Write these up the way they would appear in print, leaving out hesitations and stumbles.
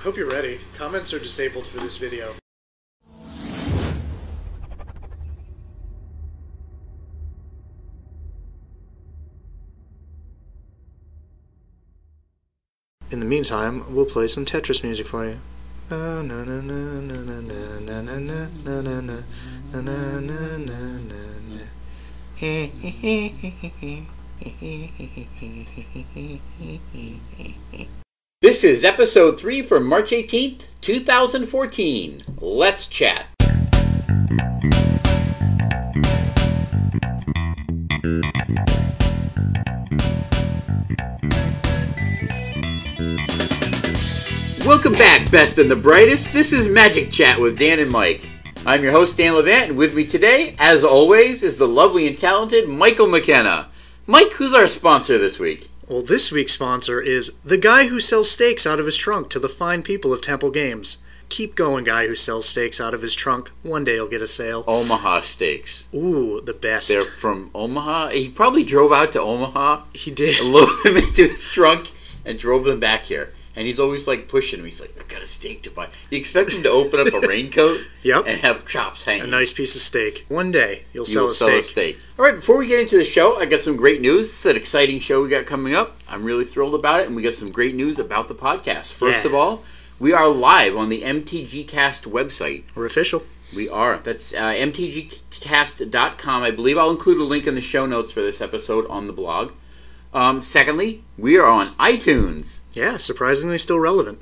Hope you're ready. Comments are disabled for this video. In the meantime, we'll play some Tetris music for you. Na na na na na na na na na na na na na na na na. This is episode 3 for March 18th, 2014. Let's chat. Welcome back, best and the brightest. This is Magic Chat with Dan and Mike. I'm your host, Dan Levant, and with me today, as always, is the lovely and talented Michael McKenna. Mike, who's our sponsor this week? Well, this week's sponsor is the guy who sells steaks out of his trunk to the fine people of Temple Games. Keep going, guy who sells steaks out of his trunk. One day he'll get a sale. Omaha Steaks. Ooh, the best. They're from Omaha. He probably drove out to Omaha. He did. Loaded them into his trunk and drove them back here. And he's always like pushing him. He's like, I've got a steak to buy. You expect him to open up a raincoat Yep. and have chops hanging. A nice piece of steak. One day you'll sell a steak. All right, before we get into the show, I got some great news. It's an exciting show we got coming up. I'm really thrilled about it, and we got some great news about the podcast. First of all, we are live on the MTGcast website. We're official. We are. That's mtgcast.com. I believe I'll include a link in the show notes for this episode on the blog. Secondly, we are on iTunes. Yeah, surprisingly still relevant.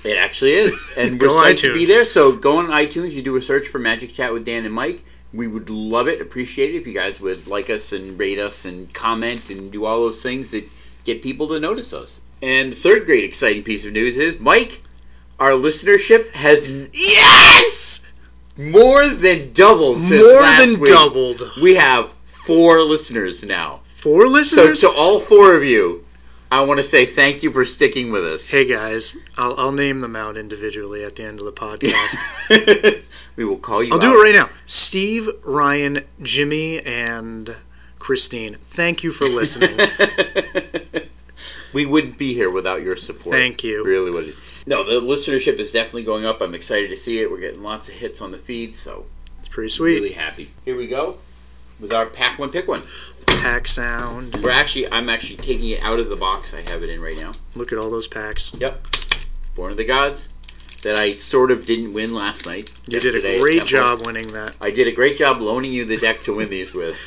It actually is. And we're psyched to be there. So go on iTunes, you do a search for Magic Chat with Dan and Mike. We would love it, appreciate it if you guys would like us and rate us and comment and do all those things that get people to notice us. And the third great exciting piece of news is, Mike, our listenership has more than doubled since last week. Doubled. We have 4 listeners now. 4 listeners? So to all 4 of you, I want to say thank you for sticking with us. Hey guys, I'll name them out individually at the end of the podcast. We will call you I'll out. do it right now. Steve, Ryan, Jimmy, and Christine, thank you for listening. We wouldn't be here without your support. Thank you. Really would. No, the listenership is definitely going up. I'm excited to see it. We're getting lots of hits on the feed, so it's pretty sweet. Really happy. Here we go with our Pack One Pick One. Pack sound. I'm actually taking it out of the box I have it in right now. Look at all those packs. Yep. Born of the Gods that I sort of didn't win last night. You did a great job winning that. I did a great job loaning you the deck to win these with.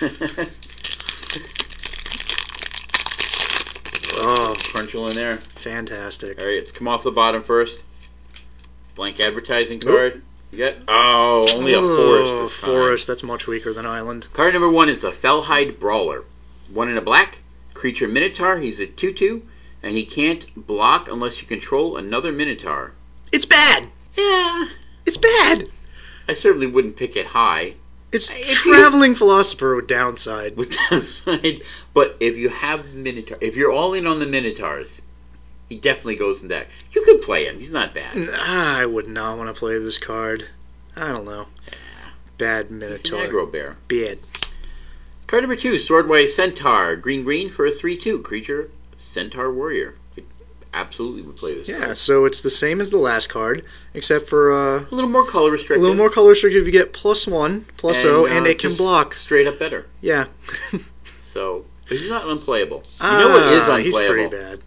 Oh, crunchel in there. Fantastic. All right, let's come off the bottom first. Blank advertising card. Oop. You got only a forest this time. Forest, that's much weaker than Island. Card number 1 is the Fellhide Brawler. 1 in a black, creature Minotaur. He's a 2/2, and he can't block unless you control another Minotaur. It's bad. Yeah, it's bad. I certainly wouldn't pick it high. It's Traveling Philosopher with downside. But if you have the Minotaur, if you're all in on the Minotaurs, he definitely goes in deck. You could play him. He's not bad. I would not want to play this card. I don't know. Yeah. Bad Minotaur. He's an aggro bear. Bad. Card number 2, Swordwise Centaur. Green for a 3/2. Creature, Centaur Warrior. I absolutely would play this card. So it's the same as the last card, except for a little more color restricted. A little more color restricted. You get +1, +0, and it can block. Straight up better. Yeah. So, he's not unplayable. You know what is unplayable? He's pretty bad.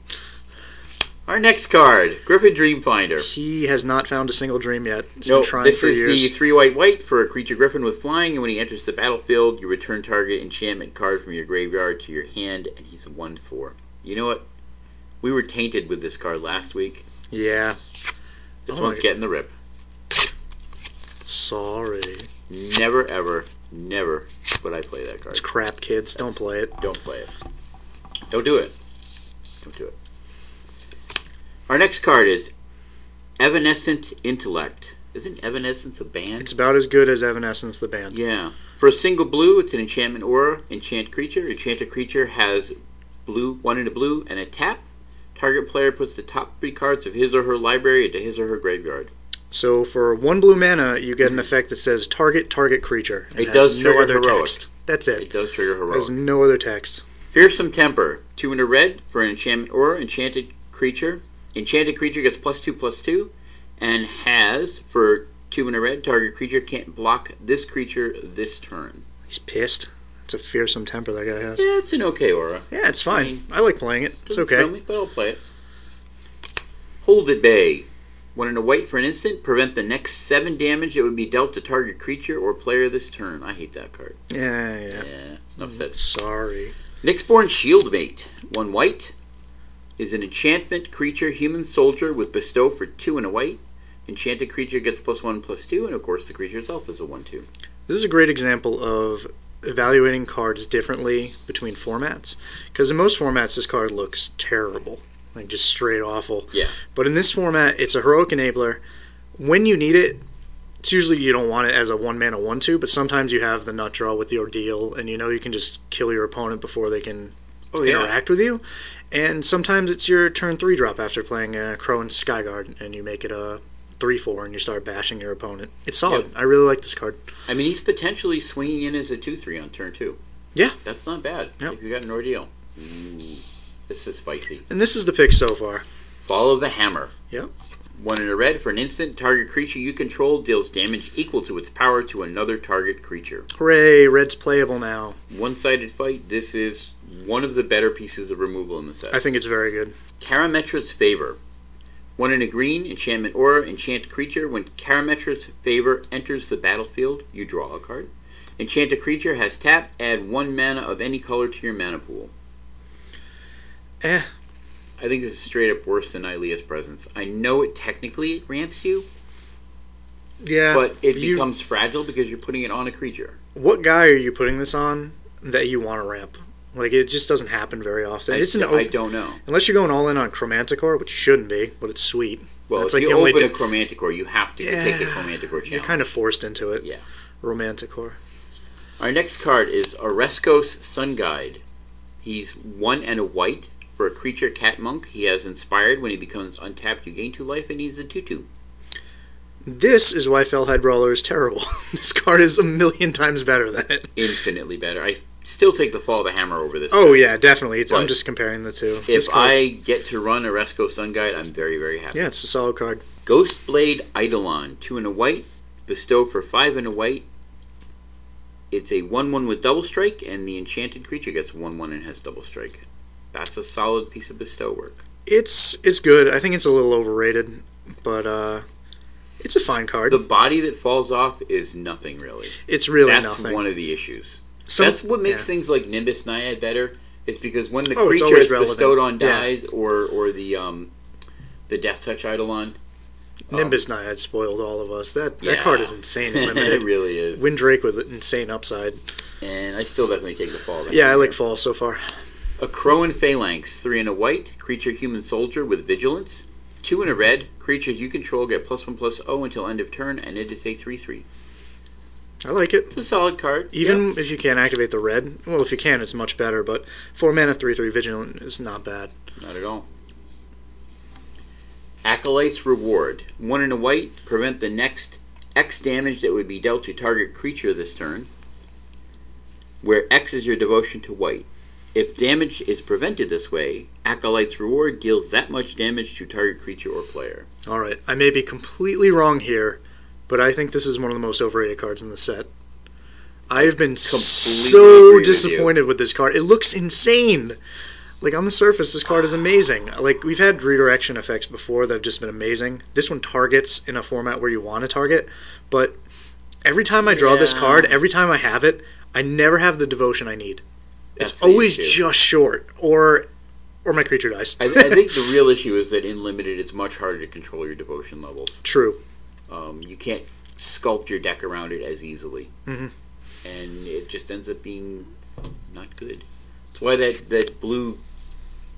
Our next card, Griffin Dreamfinder. He has not found a single dream yet. This is the 3 white for a creature Griffin with flying, and when he enters the battlefield, you return target enchantment card from your graveyard to your hand, and he's a 1/4. You know what? We were tainted with this card last week. Yeah. This one's getting the rip. Sorry. Never, ever, never would I play that card. It's crap, kids. Don't play it. Don't play it. Don't do it. Don't do it. Our next card is Evanescent Intellect. Isn't Evanescence a band? It's about as good as Evanescence the band. Yeah. For a single blue, it's an enchantment aura. Enchant creature. Enchanted creature has 1 in a blue and a tap. Target player puts the top 3 cards of his or her library into his or her graveyard. So for 1 blue mana, you get an effect that says target creature. It does trigger no other heroic. Text. That's it. It does trigger heroic. There's no other text. Fearsome Temper. 2 in a red for an enchantment aura. Enchanted creature. Enchanted creature gets +2/+2. and has, for 2 and a red, target creature can't block this creature this turn. He's pissed. It's a fearsome temper that guy has. Yeah, it's an okay aura. Yeah, it's fine. I like playing it. It's okay. Me, but I'll play it. Hold at bay. 1 and a white for an instant. Prevent the next 7 damage that would be dealt to target creature or player this turn. I hate that card. Yeah. Enough said. Sorry. Nyxborn Shieldmate. 1 white. Is an enchantment creature, human soldier with bestow for 2 and a white. Enchanted creature gets +1/+2, and of course the creature itself is a 1/2. This is a great example of evaluating cards differently between formats. Because in most formats, this card looks terrible. Like, just straight awful. Yeah. But in this format, it's a heroic enabler. When you need it, it's usually you don't want it as a 1-mana 1/2, but sometimes you have the nut draw with the ordeal, and you know you can just kill your opponent before they can interact with you. And sometimes it's your turn 3 drop after playing a Crow and Skyguard, and you make it a 3/4 and you start bashing your opponent. It's solid. Yep. I really like this card. I mean, he's potentially swinging in as a 2/3 on turn 2. Yeah. That's not bad. Yep. If you got an ordeal. This is spicy. And this is the pick so far. Fall of the Hammer. Yep. 1 and a red for an instant. Target creature you control deals damage equal to its power to another target creature. Hooray, red's playable now. One-sided fight. This is one of the better pieces of removal in the set. I think it's very good. Karametra's Favor. 1 and a green, enchantment aura, enchant creature. When Karametra's Favor enters the battlefield, you draw a card. Enchant a creature, has tap, add 1 mana of any color to your mana pool. I think this is straight up worse than Ilea's Presence. I know it technically ramps you. Yeah. But it becomes fragile because you're putting it on a creature. What guy are you putting this on that you want to ramp? Like, it just doesn't happen very often. I don't know. Unless you're going all in on Chromanticore, which you shouldn't be, but it's sweet. Well, that's if like you open a Chromanticore, you have to take the Chromanticore challenge. You're kind of forced into it. Yeah. Romanticore. Our next card is Oreskos Sun Guide. He's 1 and a white. For a creature cat monk, he has Inspired. When he becomes untapped, you gain 2 life, and he's a 2/2. This is why Fellhide Brawler is terrible. This card is a million times better than it. Infinitely better. I still take the Fall of the Hammer over this. Oh, yeah, definitely. I'm just comparing the two. If I get to run Oreskos Sun Guide, I'm very, very happy. Yeah, it's a solid card. Ghostblade Eidolon, 2 and a white. Bestow for 5 and a white. It's a 1/1 with double strike, and the enchanted creature gets 1/1 and has double strike. That's a solid piece of bestow work. It's good. I think it's a little overrated, but it's a fine card. The body that falls off is nothing, really. It's really nothing. That's one of the issues. That's what makes things like Nimbus Naiad better, is because when the creature is bestowed on dies, or the Death Touch Eidolon... Nimbus Naiad spoiled all of us. That card is insane and limited. It really is. Windrake with insane upside. And I still definitely take the Fall. Yeah, I like Fall so far. A Crow and Phalanx, 3 and a white, creature human soldier with vigilance. 2 and a red, creatures you control get +1/+0 until end of turn, and it is a 3/3. I like it. It's a solid card. Even if you can't activate the red. Well, if you can, it's much better, but 4 mana 3/3 vigilant is not bad. Not at all. Acolyte's Reward. 1 and a white, prevent the next X damage that would be dealt to target creature this turn, where X is your devotion to white. If damage is prevented this way, Acolyte's Reward deals that much damage to target creature or player. Alright, I may be completely wrong here, but I think this is one of the most overrated cards in the set. I have been so disappointed with this card. It looks insane. Like, on the surface, this card is amazing. Like, we've had redirection effects before that have just been amazing. This one targets in a format where you want to target, but every time I draw this card, every time I have it, I never have the devotion I need. It's always just short, or my creature dies. I think the real issue is that in Limited, it's much harder to control your devotion levels. True. You can't sculpt your deck around it as easily. Mm-hmm. And it just ends up being not good. That's why that blue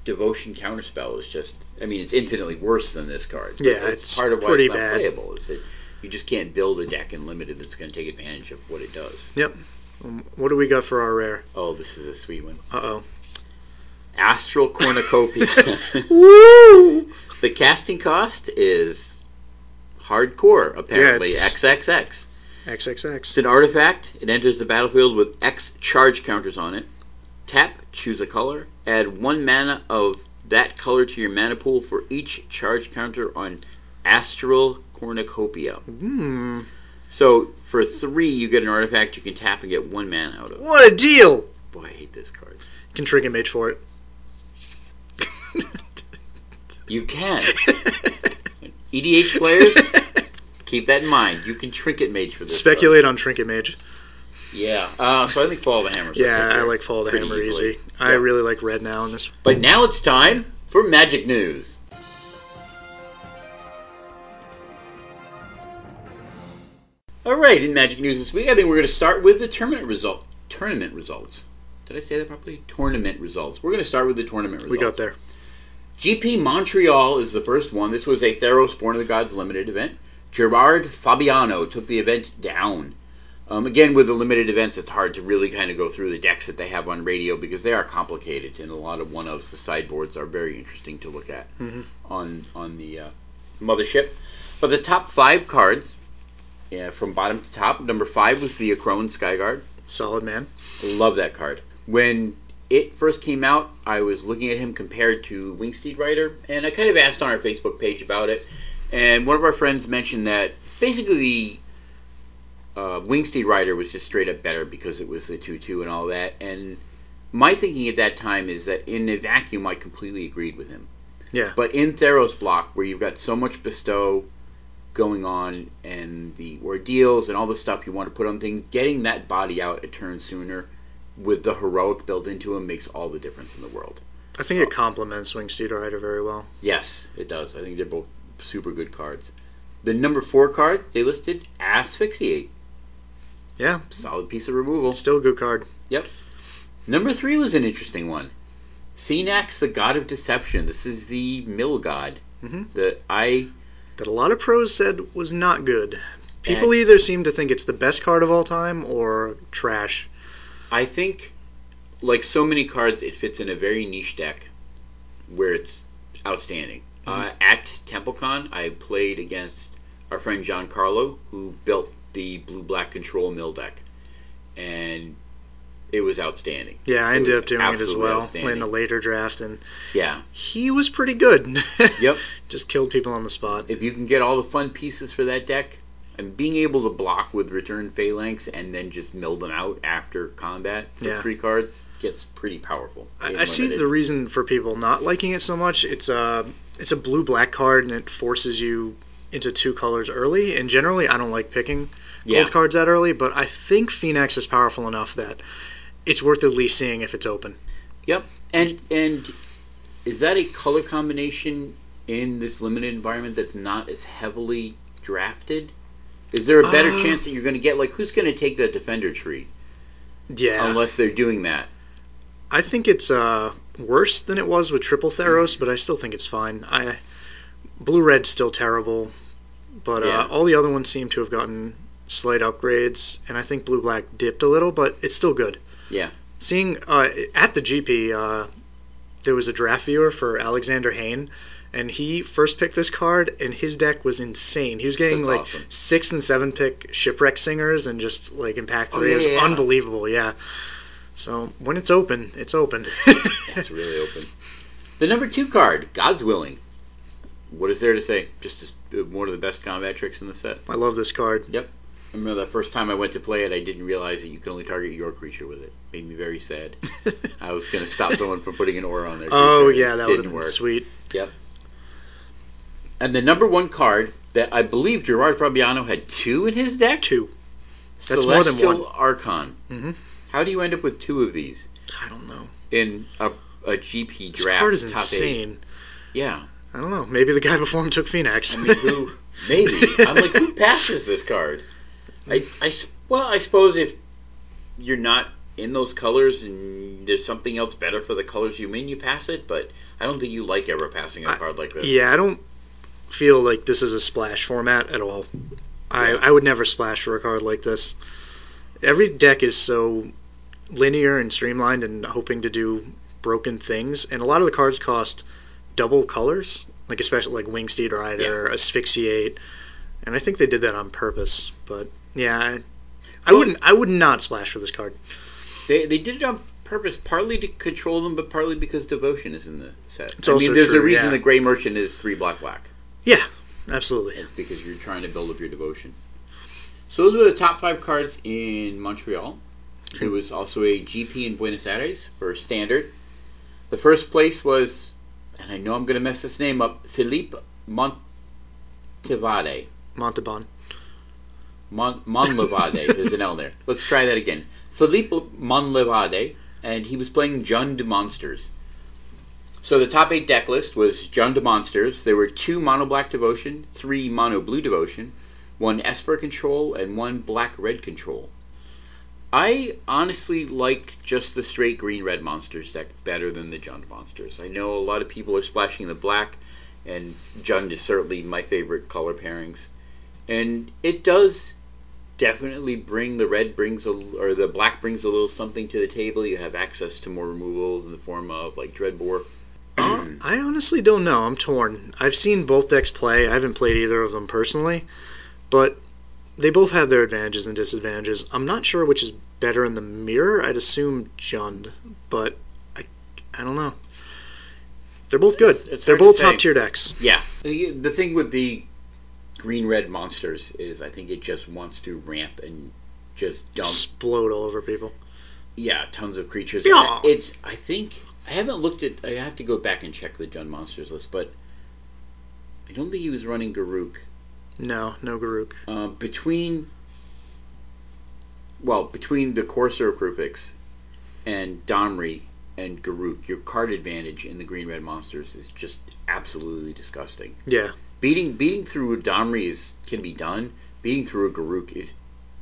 devotion counterspell is just... I mean, it's infinitely worse than this card. Yeah, it's part of why it's not playable, is that you just can't build a deck in Limited that's going to take advantage of what it does. Yep. What do we got for our rare? Oh, this is a sweet one. Uh-oh. Astral Cornucopia. Woo! The casting cost is hardcore, apparently. XXX. XXX. It's an artifact. It enters the battlefield with X charge counters on it. Tap, choose a color. Add 1 mana of that color to your mana pool for each charge counter on Astral Cornucopia. Hmm. So, for 3, you get an artifact you can tap and get 1 mana out of. What a deal! Boy, I hate this card. You can Trinket Mage for it. You can. EDH players, keep that in mind. You can Trinket Mage for this Speculate card. on Trinket Mage. Yeah. So I think Fall of the Hammer's Yeah, I like Fall of the Hammer easy. Yeah. I really like red now in this. But now it's time for Magic News. All right, in Magic News this week, I think we're going to start with the tournament results. Did I say that properly? Tournament results. We're going to start with the tournament results. We got there. GP Montreal is the first one. This was a Theros Born of the Gods limited event. Gerard Fabiano took the event down. Again, with the limited events, it's hard to really kind of go through the decks that they have on radio because they are complicated, and a lot of one-ofs. The sideboards are very interesting to look at on the mothership. But the top 5 cards, from bottom to top, number 5 was the Akron Skyguard. Solid man. Love that card. When it first came out, I was looking at him compared to Wingsteed Rider, and I kind of asked on our Facebook page about it. And one of our friends mentioned that basically Wingsteed Rider was just straight up better because it was the 2/2 and all that. And my thinking at that time is that in a vacuum, I completely agreed with him. Yeah. But in Theros block, where you've got so much bestow going on and the ordeals and all the stuff you want to put on things, getting that body out a turn sooner with the heroic built into him makes all the difference in the world. I think it complements Wingsteed Rider very well. Yes, it does. I think they're both super good cards. The number 4 card they listed, Asphyxiate. Yeah. Solid piece of removal. Still a good card. Yep. Number 3 was an interesting one. Thenax, the God of Deception. This is the mill god. That a lot of pros said was not good. People either seem to think it's the best card of all time or trash. I think, like so many cards, it fits in a very niche deck where it's outstanding. At TempleCon, I played against our friend Giancarlo, who built the blue-black control mill deck, and it was outstanding. Yeah, I ended up doing it as well, playing a later draft, and yeah, he was pretty good. Yep. Just killed people on the spot. If you can get all the fun pieces for that deck, and being able to block with return Phalanx and then just mill them out after combat for 3 cards gets pretty powerful. I see the reason for people not liking it so much. It's a blue-black card, and it forces you into 2 colors early, and generally I don't like picking gold cards that early, but I think Phoenix is powerful enough that it's worth at least seeing if it's open. Yep. And is that a color combination in this limited environment that's not as heavily drafted? Is there a better chance that you're going to get, like, who's going to take the Defender tree? Yeah. Unless they're doing that. I think it's worse than it was with Triple Theros, but I still think it's fine. Blue-red's still terrible, but all the other ones seem to have gotten slight upgrades, and I think blue-black dipped a little, but it's still good. Yeah. Seeing at the GP, there was a draft viewer for Alexander Hayne, and he first picked this card, and his deck was insane. He was getting awesome. 6 and 7 pick Shipwreck Singers and just like Impact 3. It was unbelievable, yeah. So when it's open, it's open. It's really open. The number 2 card, God's Willing. What is there to say? Just one of the best combat tricks in the set. I love this card. Yep. I remember the first time I went to play it, I didn't realize that you could only target your creature with it. Made me very sad. I was going to stop someone from putting an aura on their creature. Oh, yeah, that would have been sweet. Yep. And the number 1 card that I believe Gerard Fabiano had 2 in his deck? 2. That's Celestial more than 1. Archon. Mm-hmm. How do you end up with 2 of these? I don't know. In a GP draft. This card is top insane. 8. Yeah. I don't know. Maybe the guy before him took Phoenix. I mean, who? Maybe. I'm like, who passes this card? I suppose if you're not in those colors and there's something else better for the colors you mean, you pass it, but I don't think you like ever passing a card like this. Yeah, I don't feel like this is a splash format at all. I would never splash for a card like this. Every deck is so linear and streamlined and hoping to do broken things, and a lot of the cards cost double colors, like especially like Wingsteed Rider, Asphyxiate, and I think they did that on purpose. But yeah, I would not splash for this card. They did it on purpose, partly to control them, but partly because Devotion is in the set. It's also there's true, a reason the Grey Merchant is 3 black. Yeah, absolutely. It's because you're trying to build up your devotion. So those were the top 5 cards in Montreal. There was also a GP in Buenos Aires for Standard. The first place was, and I know I'm going to mess this name up, Philippe Montevade. Montauban. Monlevade. There's an L there. Let's try that again. Philippe Monlevade, and he was playing Jund Monsters. So the top 8 deck list was Jund Monsters. There were 2 Mono Black Devotion, 3 Mono Blue Devotion, 1 Esper Control, and 1 Black Red Control. I honestly like just the straight Green-Red Monsters deck better than the Jund Monsters. I know a lot of people are splashing the black, and Jund is certainly my favorite color pairings. And it does definitely bring the the black brings a little something to the table. You have access to more removal in the form of like Dreadbore. I honestly don't know. I'm torn. I've seen both decks play. I haven't played either of them personally, but they both have their advantages and disadvantages. I'm not sure which is better in the mirror. I'd assume Jund, but I don't know. They're both good. They're both top tier decks. Yeah. The thing with the Green-Red Monsters is I think it just wants to ramp and just explode all over people. Yeah, tons of creatures. Yeah. I haven't looked at... I have to go back and check the Jund Monsters list, but I don't think he was running Garruk. No Garruk. Between the Corsair Krupix and Domri and Garruk, your card advantage in the Green-Red Monsters is just absolutely disgusting. Yeah. Beating through a Domri can be done. Beating through a Garruk is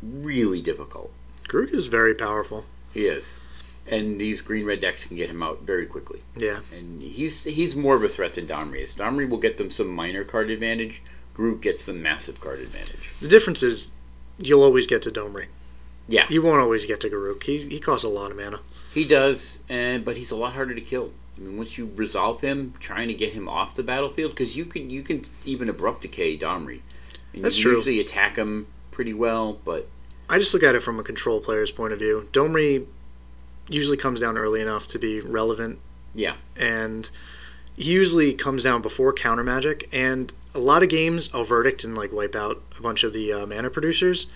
really difficult. Garruk is very powerful. He is. And these Green-Red decks can get him out very quickly. Yeah. And he's more of a threat than Domri is. Domri will get them some minor card advantage. Garruk gets them massive card advantage. The difference is you'll always get to Domri. Yeah. You won't always get to Garruk. He costs a lot of mana. He does, but he's a lot harder to kill. I mean, once you resolve him, trying to get him off the battlefield, because you can even abrupt decay Domri. And That's you true. can usually attack him pretty well, but I just look at it from a control player's point of view. Domri usually comes down early enough to be relevant. Yeah. And he usually comes down before counter magic, and a lot of games I'll verdict and like wipe out a bunch of the mana producers,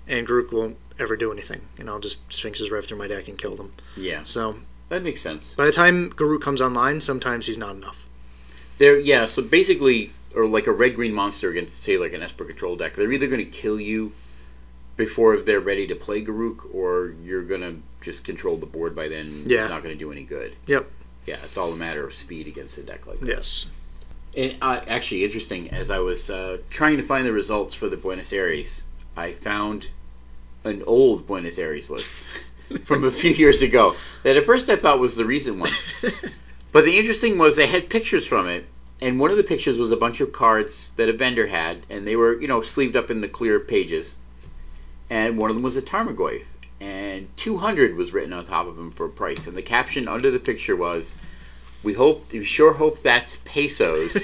and Garruk won't ever do anything, and I'll just Sphinx's Rev through my deck and kill them. Yeah. So that makes sense. By the time Garruk comes online, sometimes he's not enough. So basically, or like a red-green monster against, say, like an Esper Control deck, they're either going to kill you before they're ready to play Garruk, or you're going to just control the board by then. Yeah. It's not going to do any good. Yep. Yeah, it's all a matter of speed against a deck like that. Yes. And actually, interesting, as I was trying to find the results for the Buenos Aires, I found an old Buenos Aires list from a few years ago that at first I thought was the recent one. But the interesting was they had pictures from it, and one of the pictures was a bunch of cards that a vendor had, and they were, sleeved up in the clear pages. And one of them was a Tarmogoyf, and 200 was written on top of them for a price. And the caption under the picture was, we sure hope that's pesos.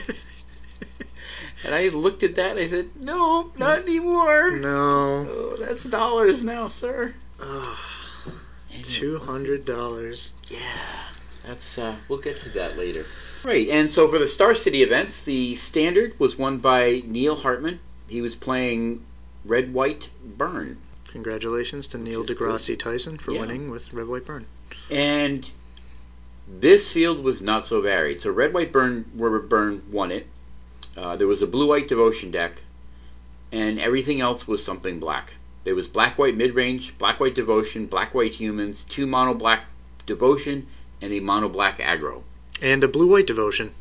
And I looked at that and I said, no, not anymore. No. Oh, that's dollars now, sir. $200. Yeah. That's we'll get to that later. Right, and so for the Star City events, the Standard was won by Neil Hartman. He was playing Red White Burn. Congratulations to Neil deGrasse Tyson for winning with Red White Burn. And this field was not so varied. So Red White Burn, where Burn won it. There was a Blue White Devotion deck, and everything else was something black. There was Black White Midrange, Black White Devotion, Black White Humans, 2 Mono Black Devotion, and a Mono Black Aggro. And a Blue White Devotion.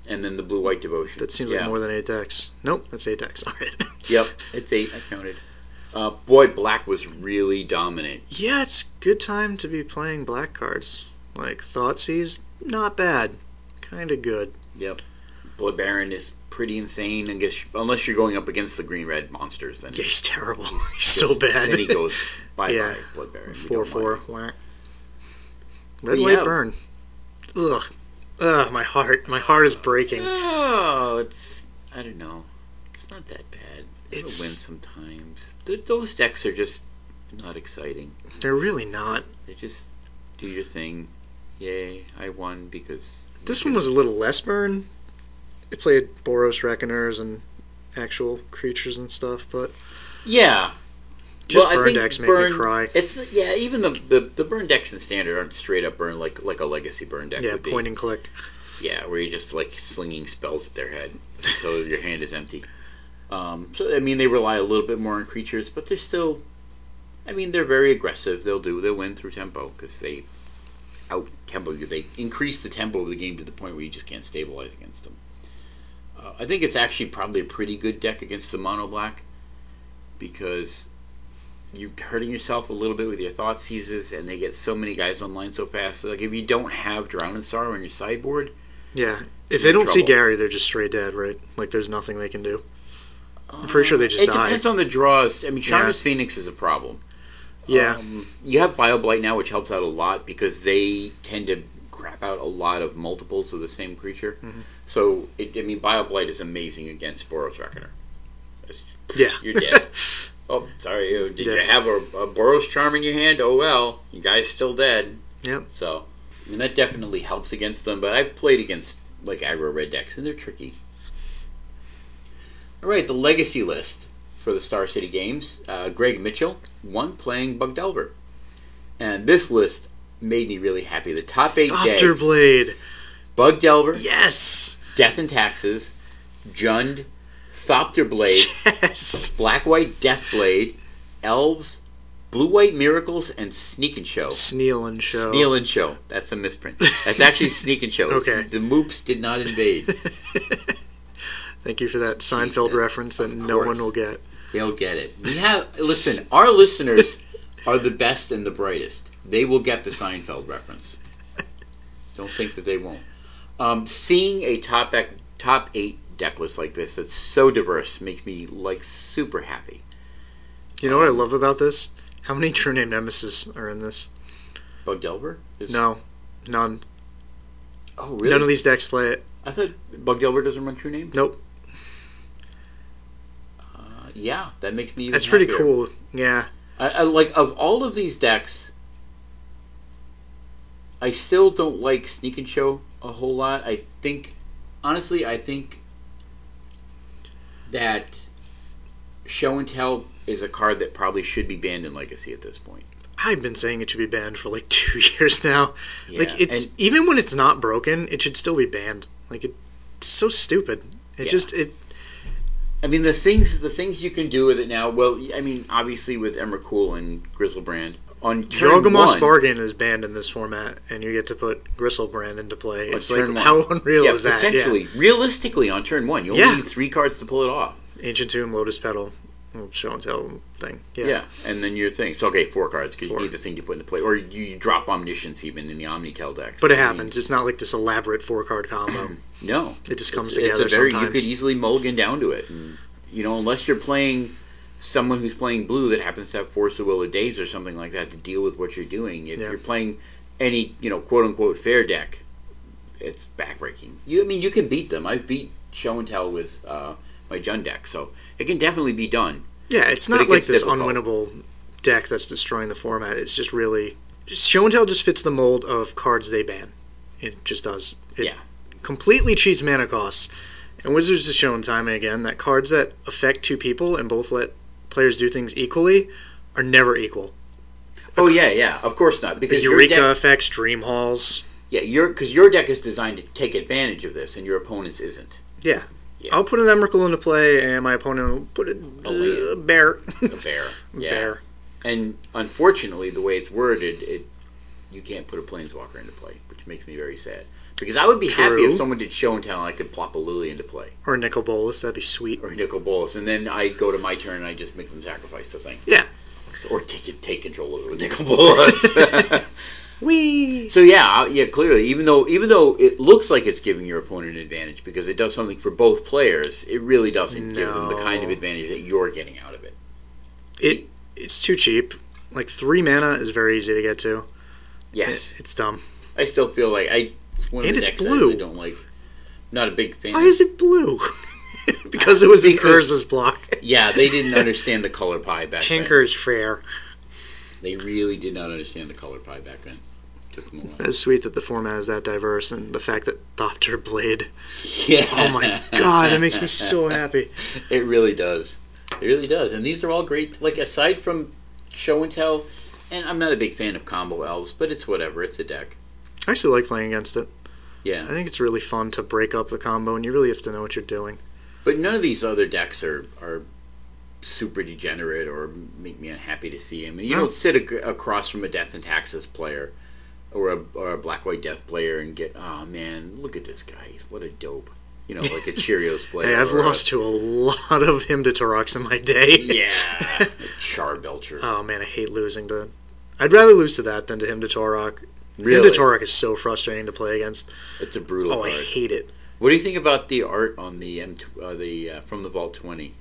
And then the Blue White Devotion. That seems like more than 8 decks. Nope, that's 8 decks. All right. Yep, it's 8. I counted. Boy, black was really dominant. Yeah, it's good time to be playing black cards. Like Thoughtseize, not bad. Kind of good. Yep. Blood Baron is pretty insane, I guess, unless you're going up against the green-red monsters. Then he's terrible. He's so bad. Then he goes bye-bye, Blood Baron. 4/4. Whack. Red White Burn. Ugh. Ugh, my heart is breaking. Oh, I don't know. It's not that bad. It'll win sometimes. Those decks are just not exciting. They're really not. They just do your thing. Yay, I won because... This one was a little less burn. I played Boros Reckoners and actual creatures and stuff, but yeah, just burn decks make me cry. Even the burn decks in Standard aren't straight up burn like a legacy burn deck. Yeah, would be. Point and click. Yeah, where you're just like slinging spells at their head until your hand is empty. So I mean, they rely a little bit more on creatures, but they're still. I mean, they're very aggressive. They'll win through tempo because they out tempo you. They increase the tempo of the game to the point where you just can't stabilize against them. I think it's actually probably a pretty good deck against the mono black because you're hurting yourself a little bit with your thought seizes, and they get so many guys online so fast. Like if you don't have Drown in Sorrow on your sideboard, yeah, if they don't see Gary, they're just straight dead, right? Like there's nothing they can do. I'm pretty sure they just die. It depends on the draws. I mean, Charmer's Phoenix is a problem. Yeah. You have BioBlight now, which helps out a lot because they tend to crap out a lot of multiples of the same creature. Mm-hmm. So, BioBlight is amazing against Boros Reckoner. Yeah. You're dead. Oh, sorry. Did you have a Boros Charm in your hand? Oh, well. You guy's still dead. Yep. So, I mean, that definitely helps against them. But I've played against, like, aggro red decks, and they're tricky. All right, the Legacy list for the Star City Games. Greg Mitchell won playing Bug Delver. And this list made me really happy. The top 8 decks. Blade. Bug Delver. Yes. Death and Taxes. Jund. Thopter Blade. Yes. Black-White Deathblade. Elves. Blue-White Miracles. And Sneak and Show. Sneal and Show. Sneal and Show. That's a misprint. That's actually Sneak and Show. Okay. The Moops did not invade. Thank you for that Seinfeld reference that no one will get. They'll get it. Listen, our listeners are the best and the brightest. They will get the Seinfeld reference. Don't think that they won't. Seeing a top 8 deck list like this that's so diverse makes me super happy. You know what I love about this? How many True Name Nemesis are in this? Bug Delver? No, none. Oh, really? None of these decks play it. I thought Bug Delver doesn't run True Names? Nope. Yeah, that makes me even That's happier. pretty cool. Yeah. I like, of all of these decks, I still don't like Sneak and Show a whole lot. I think that Show and Tell is a card that probably should be banned in Legacy at this point. I've been saying it should be banned for 2 years now. Yeah, even when it's not broken, it should still be banned. It's so stupid. I mean, the things you can do with it now. Well, I mean, obviously with Emrakul and Griselbrand on turn Jorgamoss Bargain is banned in this format, and you get to put Griselbrand into play. It's how unreal is that? Potentially, realistically, on turn 1, you only need 3 cards to pull it off. Ancient Tomb, Lotus Petal, Show and Tell thing. Yeah, and then your thing. So 4 cards because you need the thing you put into play, or you drop Omniscience even in the Omnitel decks. But it happens. It's not like this elaborate 4-card combo. No, it just comes together. Sometimes you could easily mulligan down to it, and, unless you're playing someone who's playing blue that happens to have Force of Will or Days or something like that to deal with what you're doing. If you're playing any quote unquote fair deck, it's backbreaking. You can beat them. I've beat Show and Tell with my Jund deck, so it can definitely be done. Yeah, it's not like this unwinnable deck that's destroying the format. It's just really Show and Tell just fits the mold of cards they ban. It just does. It completely cheats mana costs. And Wizards has shown time and again that cards that affect 2 people and both let players do things equally are never equal. Oh yeah, of course not. Because Eureka effects, Dream Halls. Yeah, because your deck is designed to take advantage of this, and your opponent's isn't. Yeah. I'll put an Emrakul into play, and my opponent will put a bear. A bear. Yeah. Bear. And unfortunately, the way it's worded, you can't put a Planeswalker into play, which makes me very sad. Because I would be happy if someone did Show and Tell and I could plop a Lily into play. Or a Nicol Bolas, that'd be sweet. Or a Nicol Bolas, and then I go to my turn and I just make them sacrifice the thing. Yeah. Or take control of it with Nicol Bolas. Whee! So clearly, even though it looks like it's giving your opponent an advantage because it does something for both players, it really doesn't give them the kind of advantage that you're getting out of it. It's too cheap. 3 mana is very easy to get to. Yes. It's dumb. I still feel like it's blue. I really don't like. Not a big fan. Why is it blue? Because it was in Urza's block. Yeah, they didn't understand the color pie back then. Tinker's fair. They really did not understand the color pie back then. Took them a while. It's sweet that the format is that diverse, and the fact that Thopter Blade. Yeah. Oh my god, that makes me so happy. It really does. It really does. And these are all great. Like, aside from show and tell, and I'm not a big fan of combo elves, but it's whatever. It's a deck. I actually like playing against it. Yeah. I think it's really fun to break up the combo, and you really have to know what you're doing. But none of these other decks are super degenerate or make me unhappy to see him. And you don't sit across from a Death and Taxes player or a Black-White Death player and get, oh man, look at this guy. What a dope. You know, like a Cheerios player. Hey, I've lost to a lot of him to Taurox in my day. Yeah. Char Belcher. Oh man, I hate losing to... I'd rather lose to that than to him to Torok. Really? Him to Torok is so frustrating to play against. It's a brutal card. I hate it. What do you think about the art on the From the Vault 20?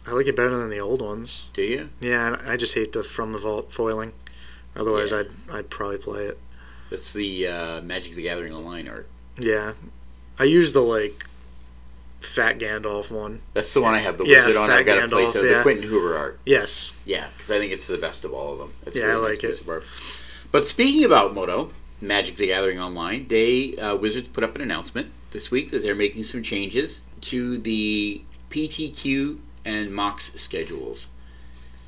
I like it better than the old ones. Do you? Yeah, I just hate the From the Vault foiling. Otherwise, yeah. I'd probably play it. That's the Magic the Gathering Online art. Yeah. I use the, like, Fat Gandalf one. That's the one I have the wizard on. I've got to play the Quentin Hoover art. Yes. Yeah, because I think it's the best of all of them. It's yeah, really I nice like it. But speaking about Moto, Magic the Gathering Online, Wizards put up an announcement this week that they're making some changes to the PTQ and MOX schedules.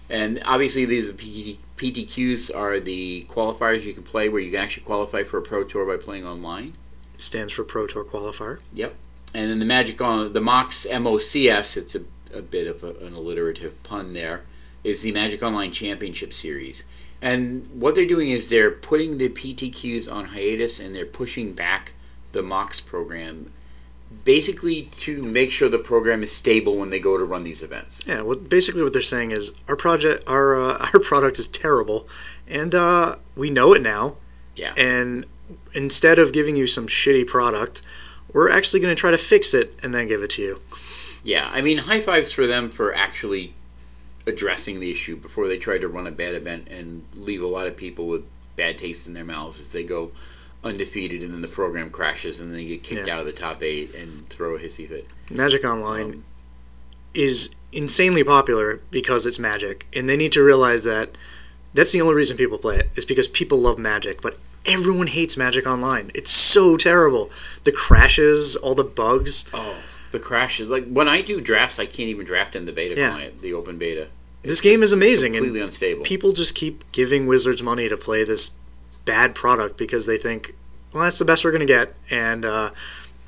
And obviously these PTQs are the qualifiers you can play where you can actually qualify for a Pro Tour by playing online. Stands for Pro Tour Qualifier. Yep. And then the MOX, MOCS, it's a bit of an alliterative pun there, is the Magic Online Championship Series. And what they're doing is they're putting the PTQs on hiatus and they're pushing back the MOX program basically to make sure the program is stable when they go to run these events. Yeah, basically what they're saying is our product is terrible, and we know it now. Yeah. And instead of giving you some shitty product, we're actually going to try to fix it and then give it to you. Yeah, I mean, high fives for them for actually addressing the issue before they try to run a bad event and leave a lot of people with bad taste in their mouths as they go undefeated and then the program crashes and then they get kicked out of the top 8 and throw a hissy fit. Magic Online is insanely popular because it's Magic, and they need to realize that that's the only reason people play it, is because people love Magic, but everyone hates Magic Online. It's so terrible. The crashes, all the bugs. Oh, the crashes. Like, when I do drafts, I can't even draft in the beta client, the open beta. This game is amazing. It's completely unstable. People just keep giving Wizards money to play this bad product because they think, well, that's the best we're going to get, and I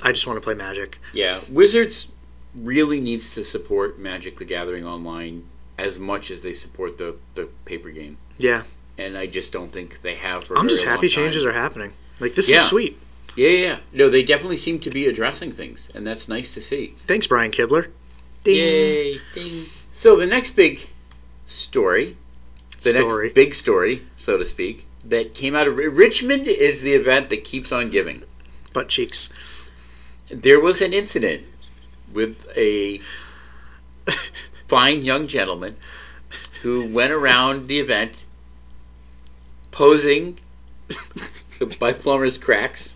just want to play Magic. Yeah, Wizards really needs to support Magic the Gathering Online as much as they support the paper game. Yeah. And I just don't think they have. I'm just happy changes are happening. Like, this is sweet. Yeah. No, they definitely seem to be addressing things, and that's nice to see. Thanks, Brian Kibler. Ding. Yay. Ding. So the next big story, next big story, so to speak, that came out of Richmond is the event that keeps on giving. Butt cheeks. There was an incident with a fine young gentleman who went around the event posing by Plumber's cracks.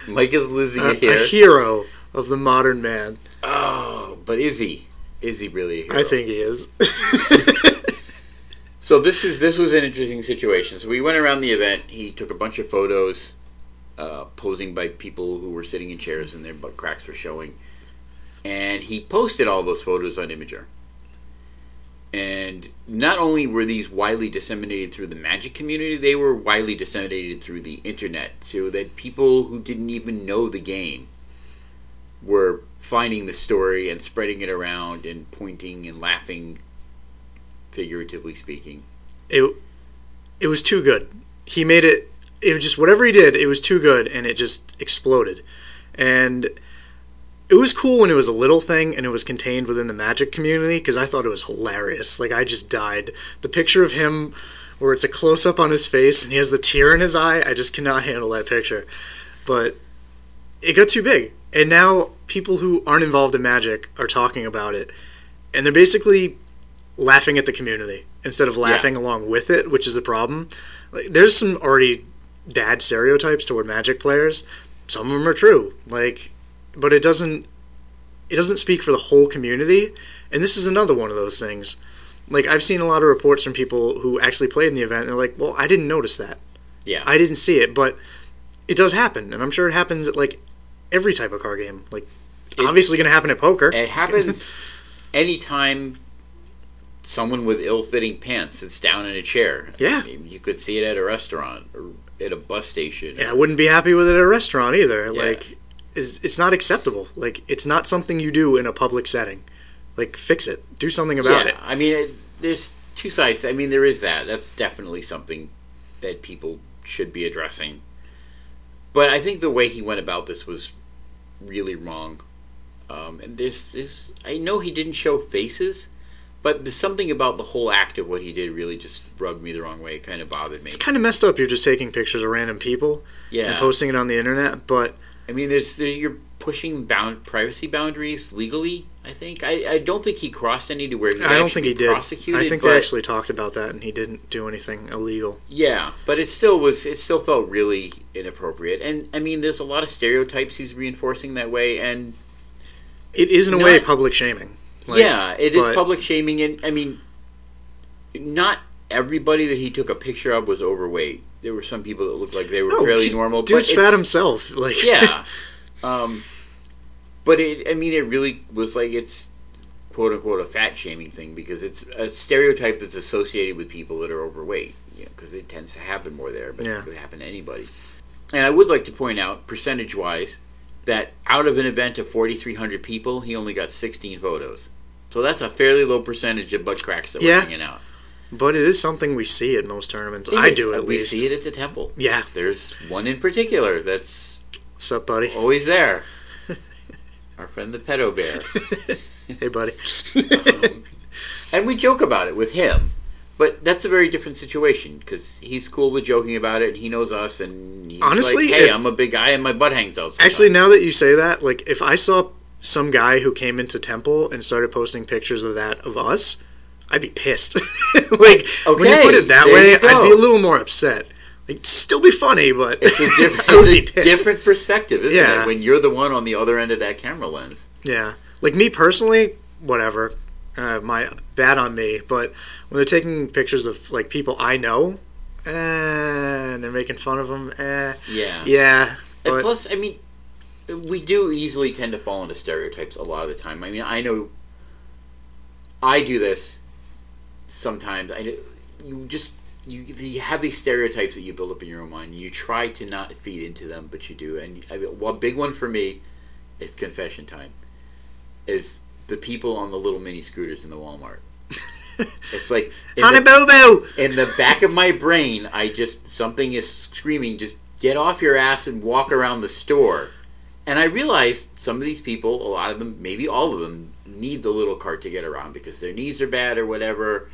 Mike is losing it here. A hero of the modern man. Oh, but is he? Is he really a hero? I think he is. So this was an interesting situation. So we went around the event. He took a bunch of photos, posing by people who were sitting in chairs and their butt cracks were showing. And he posted all those photos on Imgur. And not only were these widely disseminated through the Magic community, they were widely disseminated through the internet, so that people who didn't even know the game were finding the story and spreading it around and pointing and laughing, figuratively speaking. It was too good. He made it. It was just whatever he did. It was too good, and it just exploded. And it was cool when it was a little thing and it was contained within the Magic community, because I thought it was hilarious. Like, I just died. The picture of him where it's a close-up on his face and he has the tear in his eye, I just cannot handle that picture. But it got too big. And now people who aren't involved in Magic are talking about it. And they're basically laughing at the community instead of laughing along with it, which is the problem. Like, there's some already bad stereotypes toward Magic players. Some of them are true. But it doesn't speak for the whole community, and this is another one of those things. Like, I've seen a lot of reports from people who actually played in the event, and they're like, well, I didn't notice that. Yeah. I didn't see it, but it does happen, and I'm sure it happens at, like, every type of card game. Like, obviously going to happen at poker. It happens anytime someone with ill-fitting pants sits down in a chair. Yeah. You could see it at a restaurant or at a bus station. Yeah, I wouldn't be happy with it at a restaurant either. Yeah. Like, it's not acceptable. Like, it's not something you do in a public setting. Like, fix it. Do something about it. I mean, there's two sides. I mean, there is that. That's definitely something that people should be addressing. But I think the way he went about this was really wrong. And there's I know he didn't show faces, but there's something about the whole act of what he did really just rubbed me the wrong way. It kind of bothered me. It's kind of messed up. You're just taking pictures of random people and posting it on the internet. But I mean, you're pushing privacy boundaries legally. I think I don't think he crossed any to where he I don't think he did. Prosecuted, I think they actually talked about that, and he didn't do anything illegal. Yeah, but it still felt really inappropriate. And I mean, there's a lot of stereotypes he's reinforcing that way, and it is in a way public shaming. Like, yeah, it is public shaming, and I mean, not everybody that he took a picture of was overweight. There were some people that looked like they were fairly normal. Dude's fat himself. Like, yeah. But it really was like it's quote unquote a fat shaming thing because it's a stereotype that's associated with people that are overweight. Because it tends to happen more there, but it could happen to anybody. And I would like to point out, percentage wise, that out of an event of 4,300 people, he only got 16 photos. So that's a fairly low percentage of butt cracks that we're hanging out. But it is something we see at most tournaments. I do, at least. We see it at the temple. Yeah. There's one in particular that's... What's up, buddy? Always there. Our friend the pedo bear. Hey, buddy. And we joke about it with him. But that's a very different situation because he's cool with joking about it. And he knows us, and he's honestly, like, hey, I'm a big guy and my butt hangs out sometimes. Actually, now that you say that, like, if I saw some guy who came into Temple and started posting pictures of us, I'd be pissed. Like, when you put it that way, I'd be a little more upset. Like, still be funny, but it's a different perspective, isn't it? When you're the one on the other end of that camera lens. Yeah. Like, me personally, whatever. My bad on me, but when they're taking pictures of like people I know, and they're making fun of them, yeah. But, and plus, I mean, we do easily tend to fall into stereotypes a lot of the time. I mean, I know I do this sometimes. You have these stereotypes that you build up in your own mind. And you try to not feed into them, but you do. And one big one for me is confession time. Is the people on the little mini scooters in the Walmart. It's like in the back of my brain, something is screaming, just get off your ass and walk around the store. And I realized some of these people, a lot of them, maybe all of them, need the little cart to get around because their knees are bad or whatever.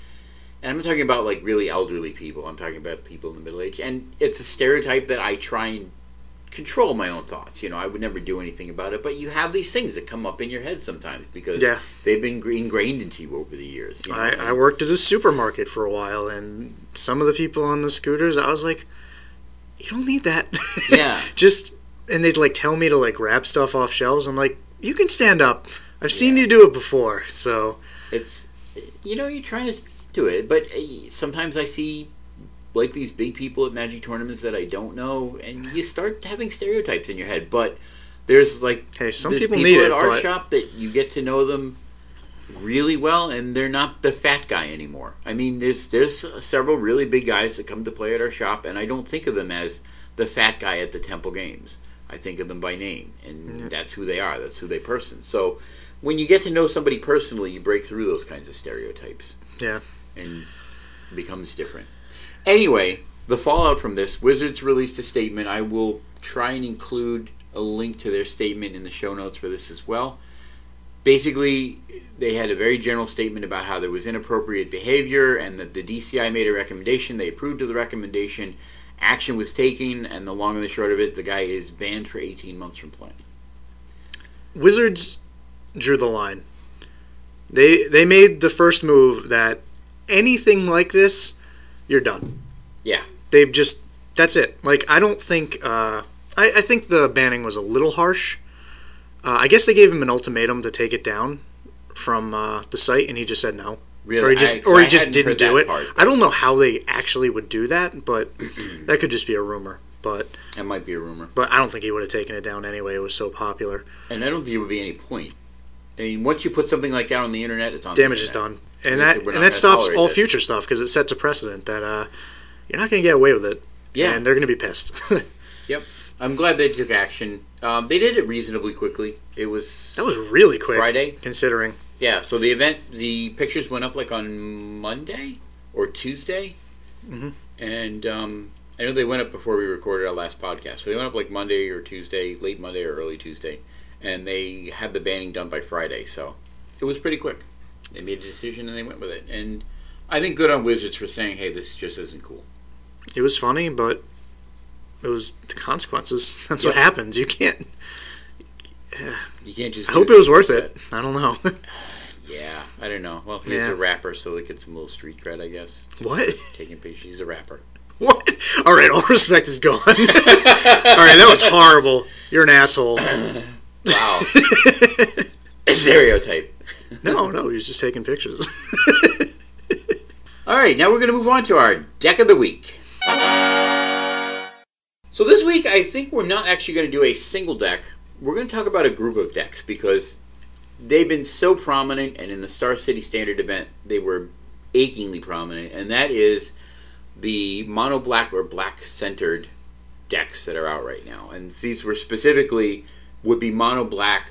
And I'm not talking about like really elderly people. I'm talking about people in the middle age. And it's a stereotype that I try and control my own thoughts. I would never do anything about it, but you have these things that come up in your head sometimes because they've been ingrained into you over the years. I worked at a supermarket for a while, and some of the people on the scooters, I was like, you don't need that. Yeah. And they'd like tell me to like grab stuff off shelves. I'm like, you can stand up. I've seen you do it before. So it's, you're trying to speak to it, but sometimes I see like these big people at Magic tournaments that I don't know, and you start having stereotypes in your head. But there's like some there's people need at our shop that you get to know them really well, and they're not the fat guy anymore. I mean, there's several really big guys that come to play at our shop, and I don't think of them as the fat guy at the Temple Games. I think of them by name, and that's who they are. That's who they person. So when you get to know somebody personally, you break through those kinds of stereotypes. Yeah, and it becomes different. Anyway, the fallout from this, Wizards released a statement. I will try and include a link to their statement in the show notes for this as well. Basically, they had a very general statement about how there was inappropriate behavior and that the DCI made a recommendation. They approved of the recommendation. Action was taken, and the long and the short of it, the guy is banned for 18 months from playing. Wizards drew the line. They made the first move that anything like this, you're done. Yeah. That's it. Like, I don't think, I think the banning was a little harsh. I guess they gave him an ultimatum to take it down from the site, and he just said no. Really? Or he just didn't do it. I don't know how they actually would do that, but that could just be a rumor. But it might be a rumor. But I don't think he would have taken it down anyway. It was so popular. And I don't think there would be any point. I mean, once you put something like that on the internet, it's on damage the internet. Is done. And that stops all future stuff because it sets a precedent that you're not going to get away with it. Yeah. And they're going to be pissed. Yep. I'm glad they took action. They did it reasonably quickly. That was really quick. Friday? Considering. Yeah, so the pictures went up like on Monday or Tuesday. Mm-hmm. And I know they went up before we recorded our last podcast. So they went up like Monday or Tuesday, late Monday or early Tuesday. And they had the banning done by Friday. So it was pretty quick. They made a decision and they went with it. And I think good on Wizards for saying, hey, this just isn't cool. It was funny, but it was the consequences. That's what happens. You can't... You can't just... I hope it was worth it. I don't know. Yeah, I don't know. Well, he's a rapper, so they get some little street cred, I guess. What? Taking pictures. He's a rapper. What? All right, all respect is gone. All right, that was horrible. You're an asshole. Wow. A stereotype. No, he was just taking pictures. All right, now we're going to move on to our Deck of the Week. So this week, I think we're not actually going to do a single deck. We're going to talk about a group of decks because they've been so prominent, and in the Star City Standard event, they were achingly prominent, and that is the mono-black or black-centered decks that are out right now. And these were specifically, would be mono-black,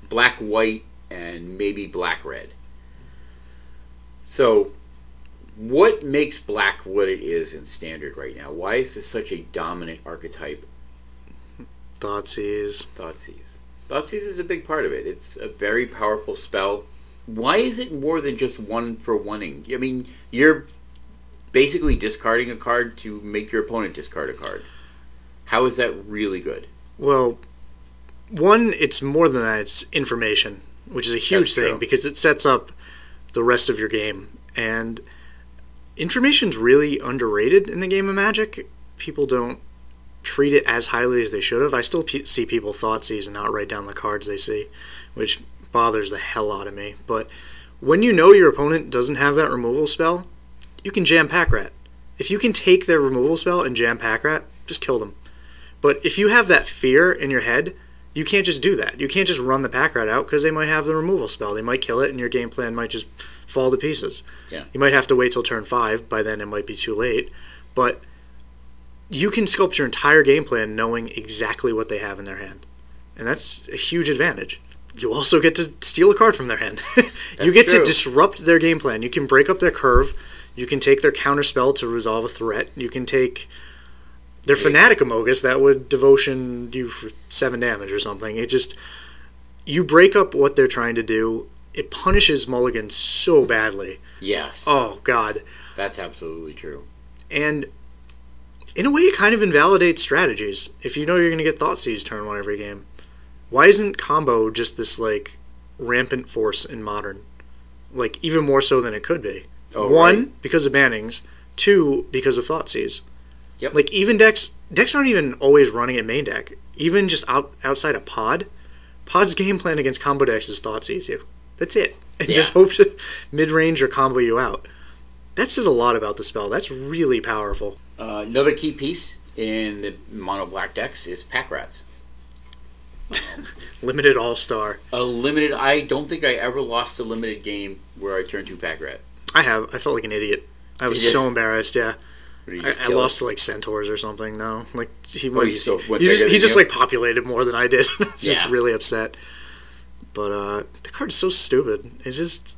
black-white, and maybe black-red. So, what makes black what it is in Standard right now? Why is this such a dominant archetype? Thoughtseize. Thoughtseize is a big part of it. It's a very powerful spell. Why is it more than just one for one-ing? I mean, you're basically discarding a card to make your opponent discard a card. How is that really good? Well, one, it's more than that. It's information, which is a huge thing because it sets up the rest of your game. And information's really underrated in the game of Magic. People don't treat it as highly as they should have. I still see people Thoughtseize and not write down the cards they see, which bothers the hell out of me. But when you know your opponent doesn't have that removal spell, you can jam Pack Rat. If you can take their removal spell and jam Pack Rat, just kill them. But if you have that fear in your head, you can't just do that. You can't just run the Pack Rat out because they might have the removal spell. They might kill it and your game plan might just fall to pieces. Yeah. You might have to wait till turn 5. By then it might be too late. But you can sculpt your entire game plan knowing exactly what they have in their hand. And that's a huge advantage. You also get to steal a card from their hand. You get to disrupt their game plan. You can break up their curve. You can take their counter spell to resolve a threat. You can take their Fanatic Amogus that would devotion you for 7 damage or something. It just... You break up what they're trying to do. It punishes mulligans so badly. Yes. Oh, God. That's absolutely true. And in a way, it kind of invalidates strategies. If you know you're going to get Thoughtseize turn 1 every game. Why isn't combo just this, like, rampant force in Modern? Like, even more so than it could be. Oh, 1, because of bannings. 2, because of Thoughtseize. Yep. Like, even decks aren't even always running at main deck. Even just outside of Pod's game plan against combo decks is Thoughtseize you. That's it. And just hope to mid-range or combo you out. That says a lot about the spell. That's really powerful. Another key piece in the mono-black decks is Pack Rats. Limited All-Star. I don't think I ever lost a limited game where I turned 2 Pack Rat. I have. I felt like an idiot. I was so embarrassed, yeah. I lost to like Centaurs or something. No, like he just like populated more than I did. I was just really upset. But the card is so stupid. It's just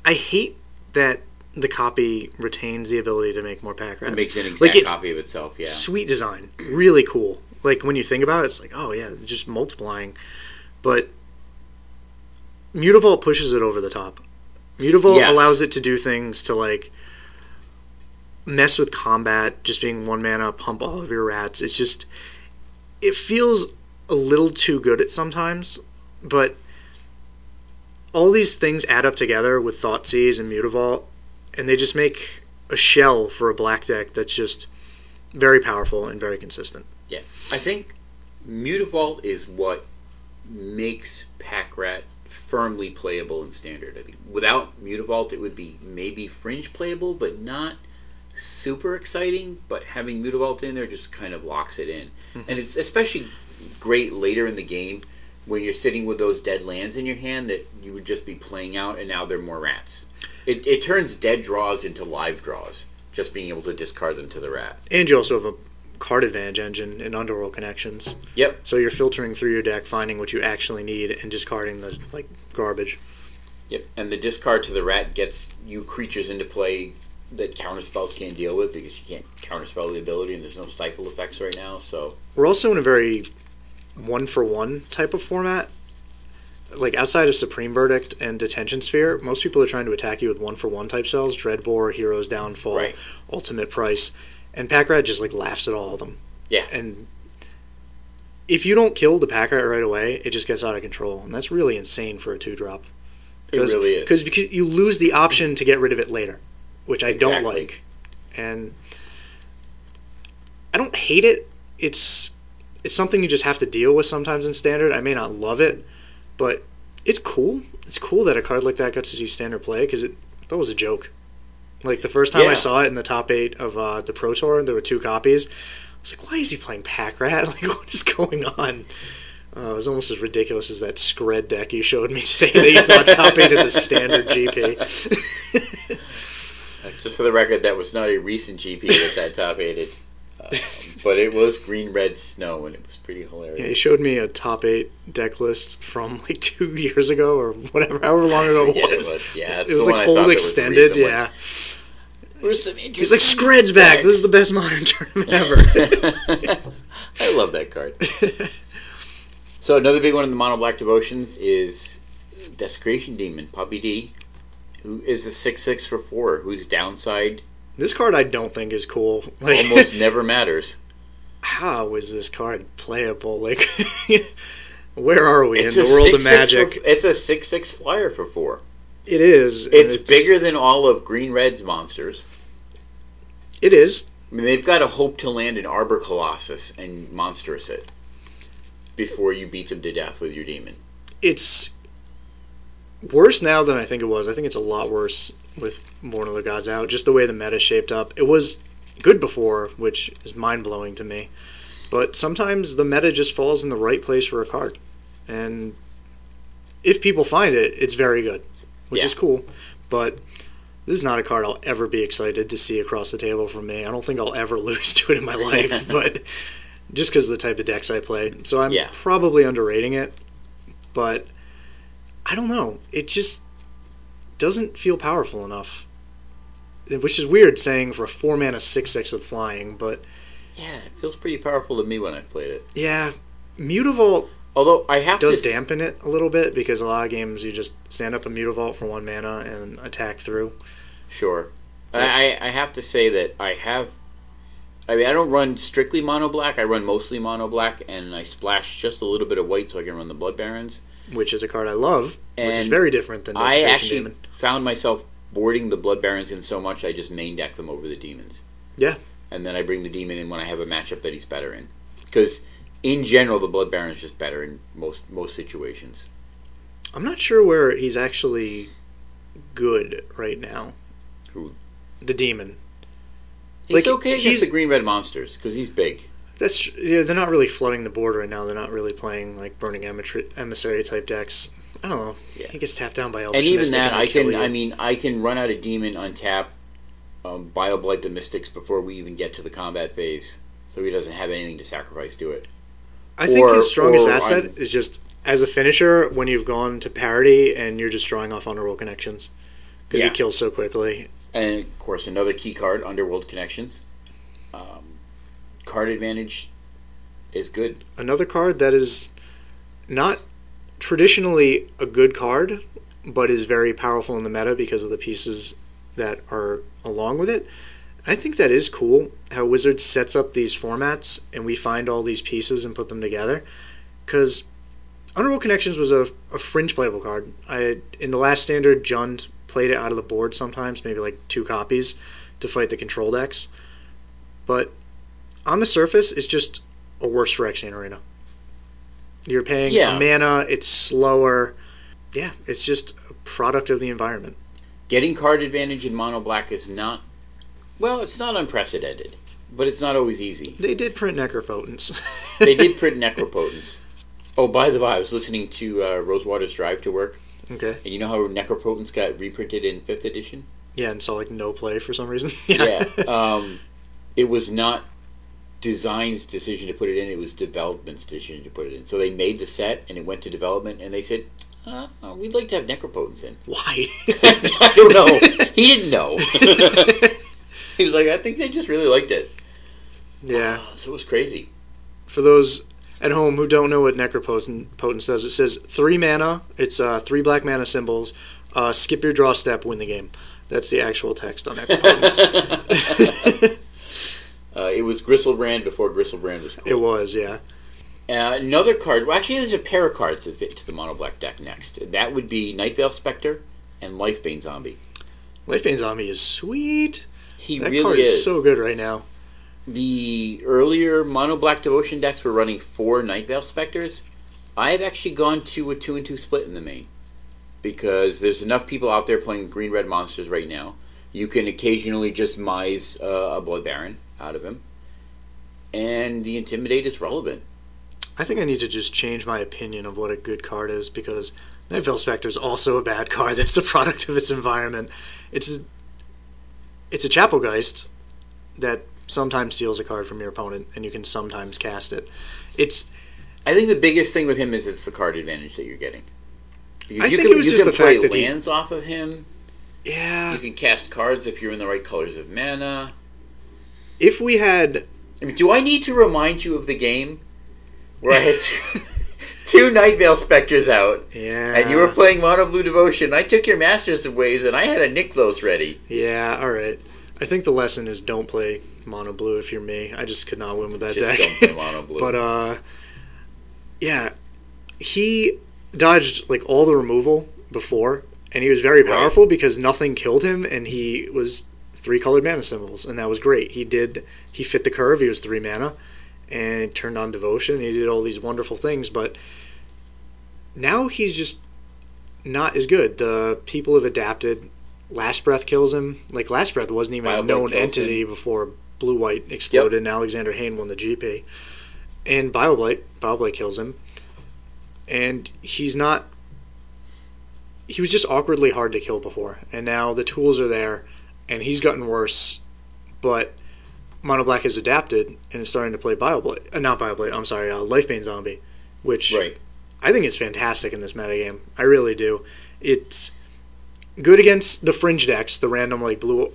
I hate that the copy retains the ability to make more Pack Rats. It makes an exact copy of itself. Yeah, sweet design, really cool. Like when you think about it, it's like just multiplying. But Mutavault pushes it over the top. Mutavault allows it to do things to like mess with combat, just being 1 mana, pump all of your rats. It's just, it feels a little too good at sometimes, but all these things add up together with Thoughtseize and Mutavault, and they just make a shell for a black deck that's just very powerful and very consistent. Yeah, I think Mutavault is what makes Pack Rat firmly playable in Standard. I think without Mutavault, it would be maybe fringe playable, but not super exciting. But having Mutavault in there just kind of locks it in. Mm-hmm. And it's especially great later in the game when you're sitting with those dead lands in your hand that you would just be playing out, and now they're more rats. It turns dead draws into live draws, just being able to discard them to the rat. And you also have a card advantage engine in Underworld Connections. Yep. So you're filtering through your deck, finding what you actually need, and discarding the garbage. Yep. And the discard to the rat gets you creatures into play that counterspells can't deal with, because you can't counterspell the ability, and there's no stifle effects right now. So we're also in a very 1-for-1 type of format. Like, outside of Supreme Verdict and Detention Sphere, most people are trying to attack you with 1-for-1 type spells: Dreadbore, Hero's Downfall, right. Ultimate Price, and Pack Rat just laughs at all of them. Yeah. And if you don't kill the Pack Rat right away, it just gets out of control, and that's really insane for a 2-drop. It really is. Because you lose the option to get rid of it later, which I don't like. And I don't hate it. It's something you just have to deal with sometimes in Standard. I may not love it, but it's cool. It's cool that a card like that got to see Standard play, because that was a joke. Like, the first time I saw it in the top 8 of the Pro Tour, there were 2 copies. I was like, why is he playing Pack Rat? Like, what is going on? It was almost as ridiculous as that Scred deck you showed me today that you thought top 8 of the Standard GP. Just for the record, that was not a recent GP that top 8'd. But it was Green-Red Snow, and it was pretty hilarious. Yeah, he showed me a top 8 deck list from 2 years ago, or whatever, however long ago it was. Yeah, it was old extended, yeah. There's some interesting. He's like, Scred's back. This is the best Modern tournament ever. I love that card. So another big one in the Mono Black Devotions is Desecration Demon, Puppy D, who is a 6/6 for 4, whose downside... This card I don't think is cool. Almost never matters. How is this card playable? Where are we in the world of Magic? It's a 6/6 flyer for 4. It is. It's bigger than all of Green-Red's monsters. It is. I mean, they've got to hope to land an Arbor Colossus and Monstrous it before you beat them to death with your demon. It's worse now than I think it was. I think it's a lot worse with Born of the Gods out. Just the way the meta shaped up. It was good before, which is mind-blowing to me. But sometimes the meta just falls in the right place for a card. And if people find it, it's very good, which is cool. But this is not a card I'll ever be excited to see across the table from me. I don't think I'll ever lose to it in my life, but just because of the type of decks I play. So I'm probably underrating it, but I don't know. It just doesn't feel powerful enough, which is weird saying for a 4-mana 6/6 with flying, but... Yeah, it feels pretty powerful to me when I played it. Yeah, Mutavault does dampen it a little bit, because a lot of games you just stand up a Mutavault for 1 mana and attack through. Sure. I have to say that I don't run strictly mono black. I run mostly mono black, and I splash just a little bit of white so I can run the Blood Barons. Which is a card I love, which is very different than Desecration I actually Demon. Found myself boarding the Blood Barons in so much I just main deck them over the demons. Yeah. And then I bring the demon in when I have a matchup that he's better in. Because in general, the Blood Baron is just better in most situations. I'm not sure where he's actually good right now. Who? The demon. He's okay against the green-red monsters, because he's big. They're not really flooding the board right now. They're not really playing Burning Emissary type decks. I don't know. Yeah. He gets tapped down by Elvish Mystic. And even that, I can run out a demon, untap, Bioblight the Mystics before we even get to the combat phase, so he doesn't have anything to sacrifice to it. I think his strongest asset is just as a finisher when you've gone to parity and you're just drawing off Underworld Connections, because he kills so quickly. And of course, another key card, Underworld Connections. Card advantage is good. Another card that is not traditionally a good card, but is very powerful in the meta because of the pieces that are along with it. I think that is cool, how Wizards sets up these formats and we find all these pieces and put them together. Because Underworld Connections was a fringe playable card. In the last Standard, Jund played it out of the board sometimes, maybe 2 copies, to fight the control decks. But on the surface, it's just a worse Phyrexian Arena. You're paying a mana, it's slower, Yeah, it's just a product of the environment. Getting card advantage in mono black is not, well, it's not unprecedented, but it's not always easy. They did print Necropotence. They did print Necropotence. Oh, by the way, I was listening to Rosewater's Drive to work. Okay. And you know how Necropotence got reprinted in 5th edition? Yeah, and saw like no play for some reason. Yeah. It was not Design's decision to put it in, it was Development's decision to put it in. So they made the set, and it went to Development, and they said, we'd like to have Necropotence in. Why? I don't know. He didn't know. He was like, I think they just really liked it. Yeah. So it was crazy. For those at home who don't know what Necropotence does, it says 3 mana, it's 3 black mana symbols, skip your draw step, win the game. That's the actual text on Necropotence. It was Gristlebrand before Gristlebrand was cool. It was, yeah. Another card, well actually there's a pair of cards that fit to the mono black deck next. That would be Nightveil Spectre and Lifebane Zombie. Lifebane Zombie is sweet. That really card is so good right now. The earlier mono black devotion decks were running 4 Nightveil Spectres. I have actually gone to a 2-2 split in the main. Because there's enough people out there playing green-red monsters right now. You can occasionally just mise a Blood Baron out of him. And the Intimidate is relevant. I think I need to just change my opinion of what a good card is, because Nightveil Spectre is also a bad card that's a product of its environment. It's a Chapelgeist that sometimes steals a card from your opponent, and you can sometimes cast it. I think the biggest thing with him is it's the card advantage that you're getting. Because I think it was just the fact that you can play lands off of him. Yeah. You can cast cards if you're in the right colors of mana. If we had... I mean, do I need to remind you of the game where I had two Nightveil Spectres out, and you were playing Mono Blue Devotion? I took your Masters of Waves, and I had a Nykthos ready. Yeah, alright. I think the lesson is don't play Mono Blue if you're me. I just could not win with that just deck. Don't play Mono Blue. But, yeah. He dodged like all the removal before, and he was very powerful because nothing killed him, and he was 3 colored mana symbols, and that was great. He fit the curve. He was 3 mana, and he turned on devotion. He did all these wonderful things, but now he's just not as good. The people have adapted. Last Breath kills him. Like, Last Breath wasn't even a known entity before Blue White exploded, and Alexander Hayne won the GP. And Bioblight kills him. And he was just awkwardly hard to kill before, and now the tools are there, and he's gotten worse, but Mono Black has adapted and is starting to play Lifebane Zombie, which I think is fantastic in this metagame. I really do. It's good against the fringe decks, the random like blue,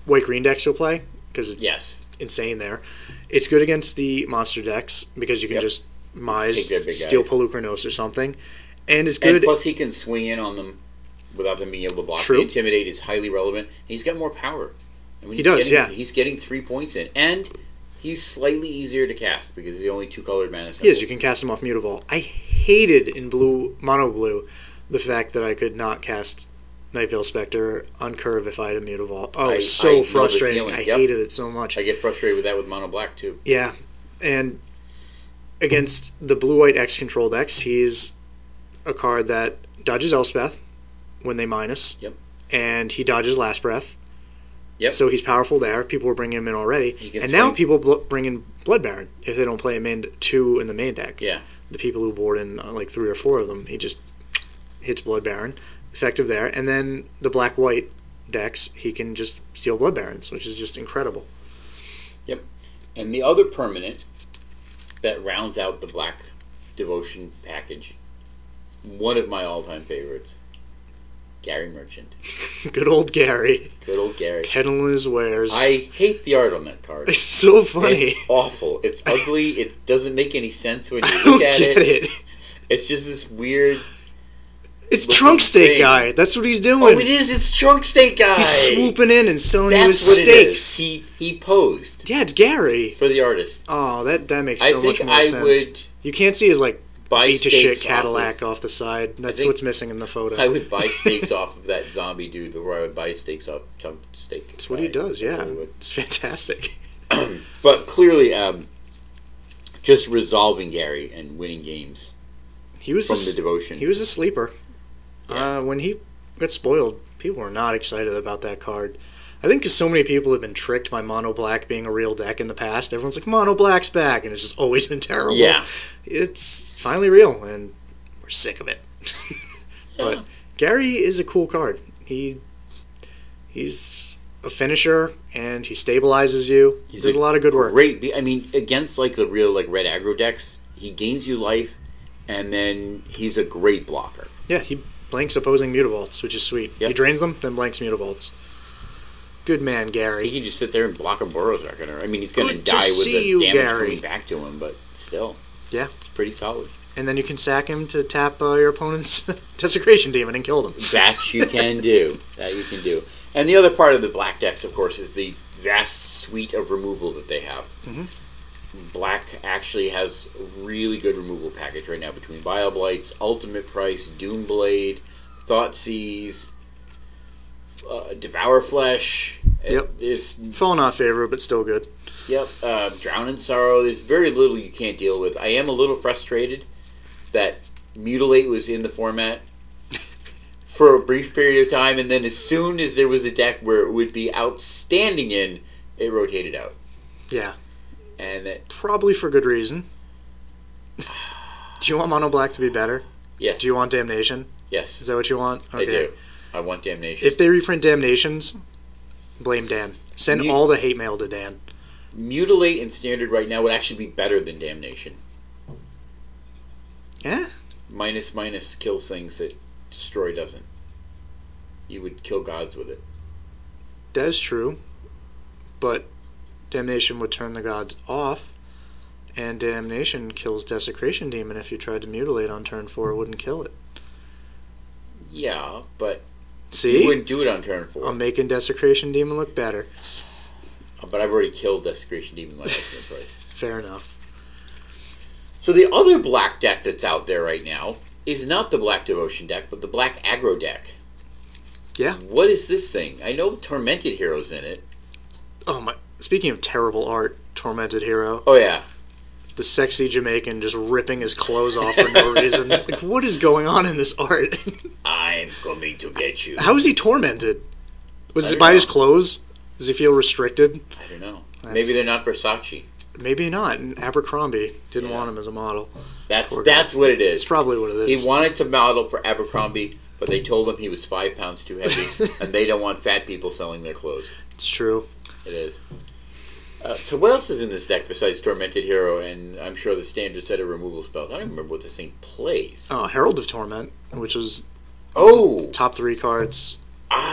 white-green decks you'll play, because it's insane there. It's good against the monster decks, because you can just Mise, steal Polukranos or something. And it's good. And plus he can swing in on them without them being able to block. True. The Intimidate is highly relevant. He's got more power. I mean, He's getting 3 points in. And he's slightly easier to cast because he's only 2 colored mana symbols. Yes, you can cast him off Mutavault. I hated in Mono Blue the fact that I could not cast Nightveil Spectre on curve if I had a Mutavault. Oh, it was so frustrating. I hated it so much. I get frustrated with that with Mono Black too. Yeah. And against the blue-white X control decks, he's a card that dodges Elspeth when they minus. Yep. And he dodges Last Breath. Yep. So he's powerful there. People were bringing him in already. And now people bring in Blood Baron if they don't play him in 2 in the main deck. Yeah. The people who board in like 3 or 4 of them, he just hits Blood Baron. Effective there. And then the black-white decks, he can just steal Blood Barons, which is just incredible. Yep. And the other permanent that rounds out the Black Devotion package, one of my all-time favorites, Gary Merchant. Good old Gary. Good old Gary. Peddling his wares. I hate the art on that card. It's so funny. It's awful. It's ugly. It doesn't make any sense when you look at it. It's just this weird... It's Trunk Steak Guy. That's what he's doing. Oh, it is. It's Trunk Steak Guy. He's swooping in and selling you his steaks. He posed. Yeah, it's Gary. For the artist. Oh, that makes so much more sense. You can't see his like beat-to-shit Cadillac off the side. That's what's missing in the photo. I would buy steaks off of that zombie dude before I would buy steaks off Trunk Steak. That's what he does, yeah. It's fantastic. But clearly, just resolving Gary and winning games. the devotion. He was a sleeper. Yeah. When he got spoiled, people were not excited about that card. I think because so many people have been tricked by Mono Black being a real deck in the past. Everyone's like, Mono Black's back, and it's just always been terrible. Yeah. It's finally real, and we're sick of it. But Gary is a cool card. He's a finisher, and he stabilizes you. He does a lot of good work. Great. I mean, against like the real like red aggro decks, he gains you life, and then he's a great blocker. Yeah, he blanks opposing Mutabolts, which is sweet. Yep. He drains them, then blanks Mutabolts. Good man, Gary. He can just sit there and block a Burrow's Reckoner. I mean, he's going to die with the damage coming back to him, but still. Yeah. It's pretty solid. And then you can sack him to tap your opponent's Desecration Demon and kill them. That you can do. And the other part of the black decks, of course, is the vast suite of removal that they have. Mm-hmm. Black actually has a really good removal package right now between Bioblights, Ultimate Price, Doomblade, Thoughtseize, Devour Flesh. Yep. Fallen off favor, but still good. Yep. Drown in Sorrow. There's very little you can't deal with. I am a little frustrated that Mutilate was in the format for a brief period of time, and then as soon as there was a deck where it would be outstanding in, it rotated out. Yeah. And probably for good reason. Do you want Mono Black to be better? Yes. Do you want Damnation? Yes. Is that what you want? Okay. I do. I want Damnation. If they reprint Damnations, blame Dan. Send all the hate mail to Dan. Mutilate in Standard right now would actually be better than Damnation. Yeah? Minus kills things that Destroy doesn't. You would kill gods with it. That is true. But Damnation would turn the gods off, and Damnation kills Desecration Demon. If you tried to Mutilate on turn 4, it wouldn't kill it. Yeah, but see? You wouldn't do it on turn 4. I'm making Desecration Demon look better. But I've already killed Desecration Demon like price. Fair enough. So the other black deck that's out there right now is not the Black Devotion deck, but the Black Aggro deck. Yeah. What is this thing? I know Tormented Hero's in it. Oh my! Speaking of terrible art, Tormented Hero. Oh yeah. The sexy Jamaican just ripping his clothes off for no reason. Like, what is going on in this art? I'm coming to get you. How is he tormented? Was it by his clothes? Does he feel restricted? I don't know. Maybe they're not Versace. Maybe not. And Abercrombie didn't want him as a model. That's what it is. It's probably what it is. He wanted to model for Abercrombie, but they told him he was 5 pounds too heavy, and they don't want fat people selling their clothes. It's true. It is. So what else is in this deck besides Tormented Hero and I'm sure the standard set of removal spells? I don't even remember what this thing plays. Oh, Herald of Torment, which is top 3 cards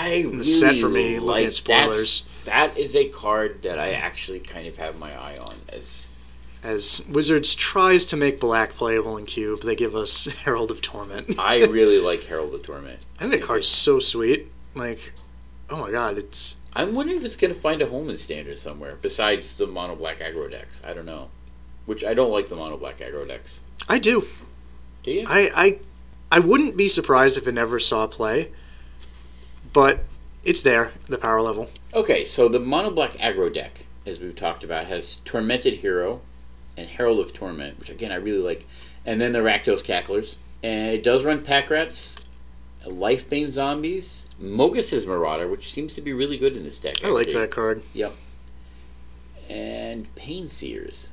in the set for me, looking at spoilers. That is a card that I actually kind of have my eye on. As Wizards tries to make black playable in Cube, they give us Herald of Torment. I really like Herald of Torment. I think that card's so sweet. Like, oh my god, it's... I'm wondering if it's going to find a home in Standard somewhere, besides the Mono Black Aggro decks. I don't know. Which, I don't like the Mono Black Aggro decks. I do. Do you? I wouldn't be surprised if it never saw play, but it's there, the power level. Okay, so the Mono Black Aggro deck, as we've talked about, has Tormented Hero and Herald of Torment, which again I really like, and then the Rakdos Cacklers. And it does run Pack Rats, Lifebane Zombies, Mogus's Marauder, which seems to be really good in this deck. I like that card. Yep. And Pain Seers,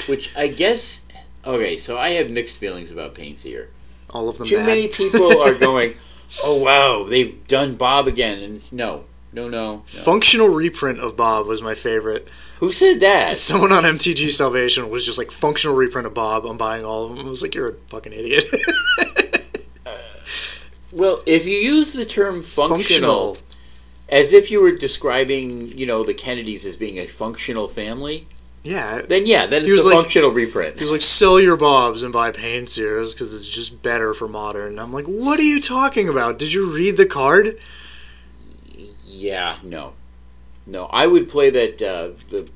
which I guess... Okay, so I have mixed feelings about Pain Seer. All of them Too bad. many people are going, oh wow, they've done Bob again, and it's no. Functional reprint of Bob was my favorite. Who said that? Someone on MTG Salvation was just like, functional reprint of Bob, I'm buying all of them. I was like, you're a fucking idiot. Well, if you use the term functional as if you were describing, the Kennedys as being a functional family, then it's a functional reprint. He was like, sell your Bobs and buy Pain Seers because it's just better for Modern. I'm like, what are you talking about? Did you read the card? Yeah, no. I would play that the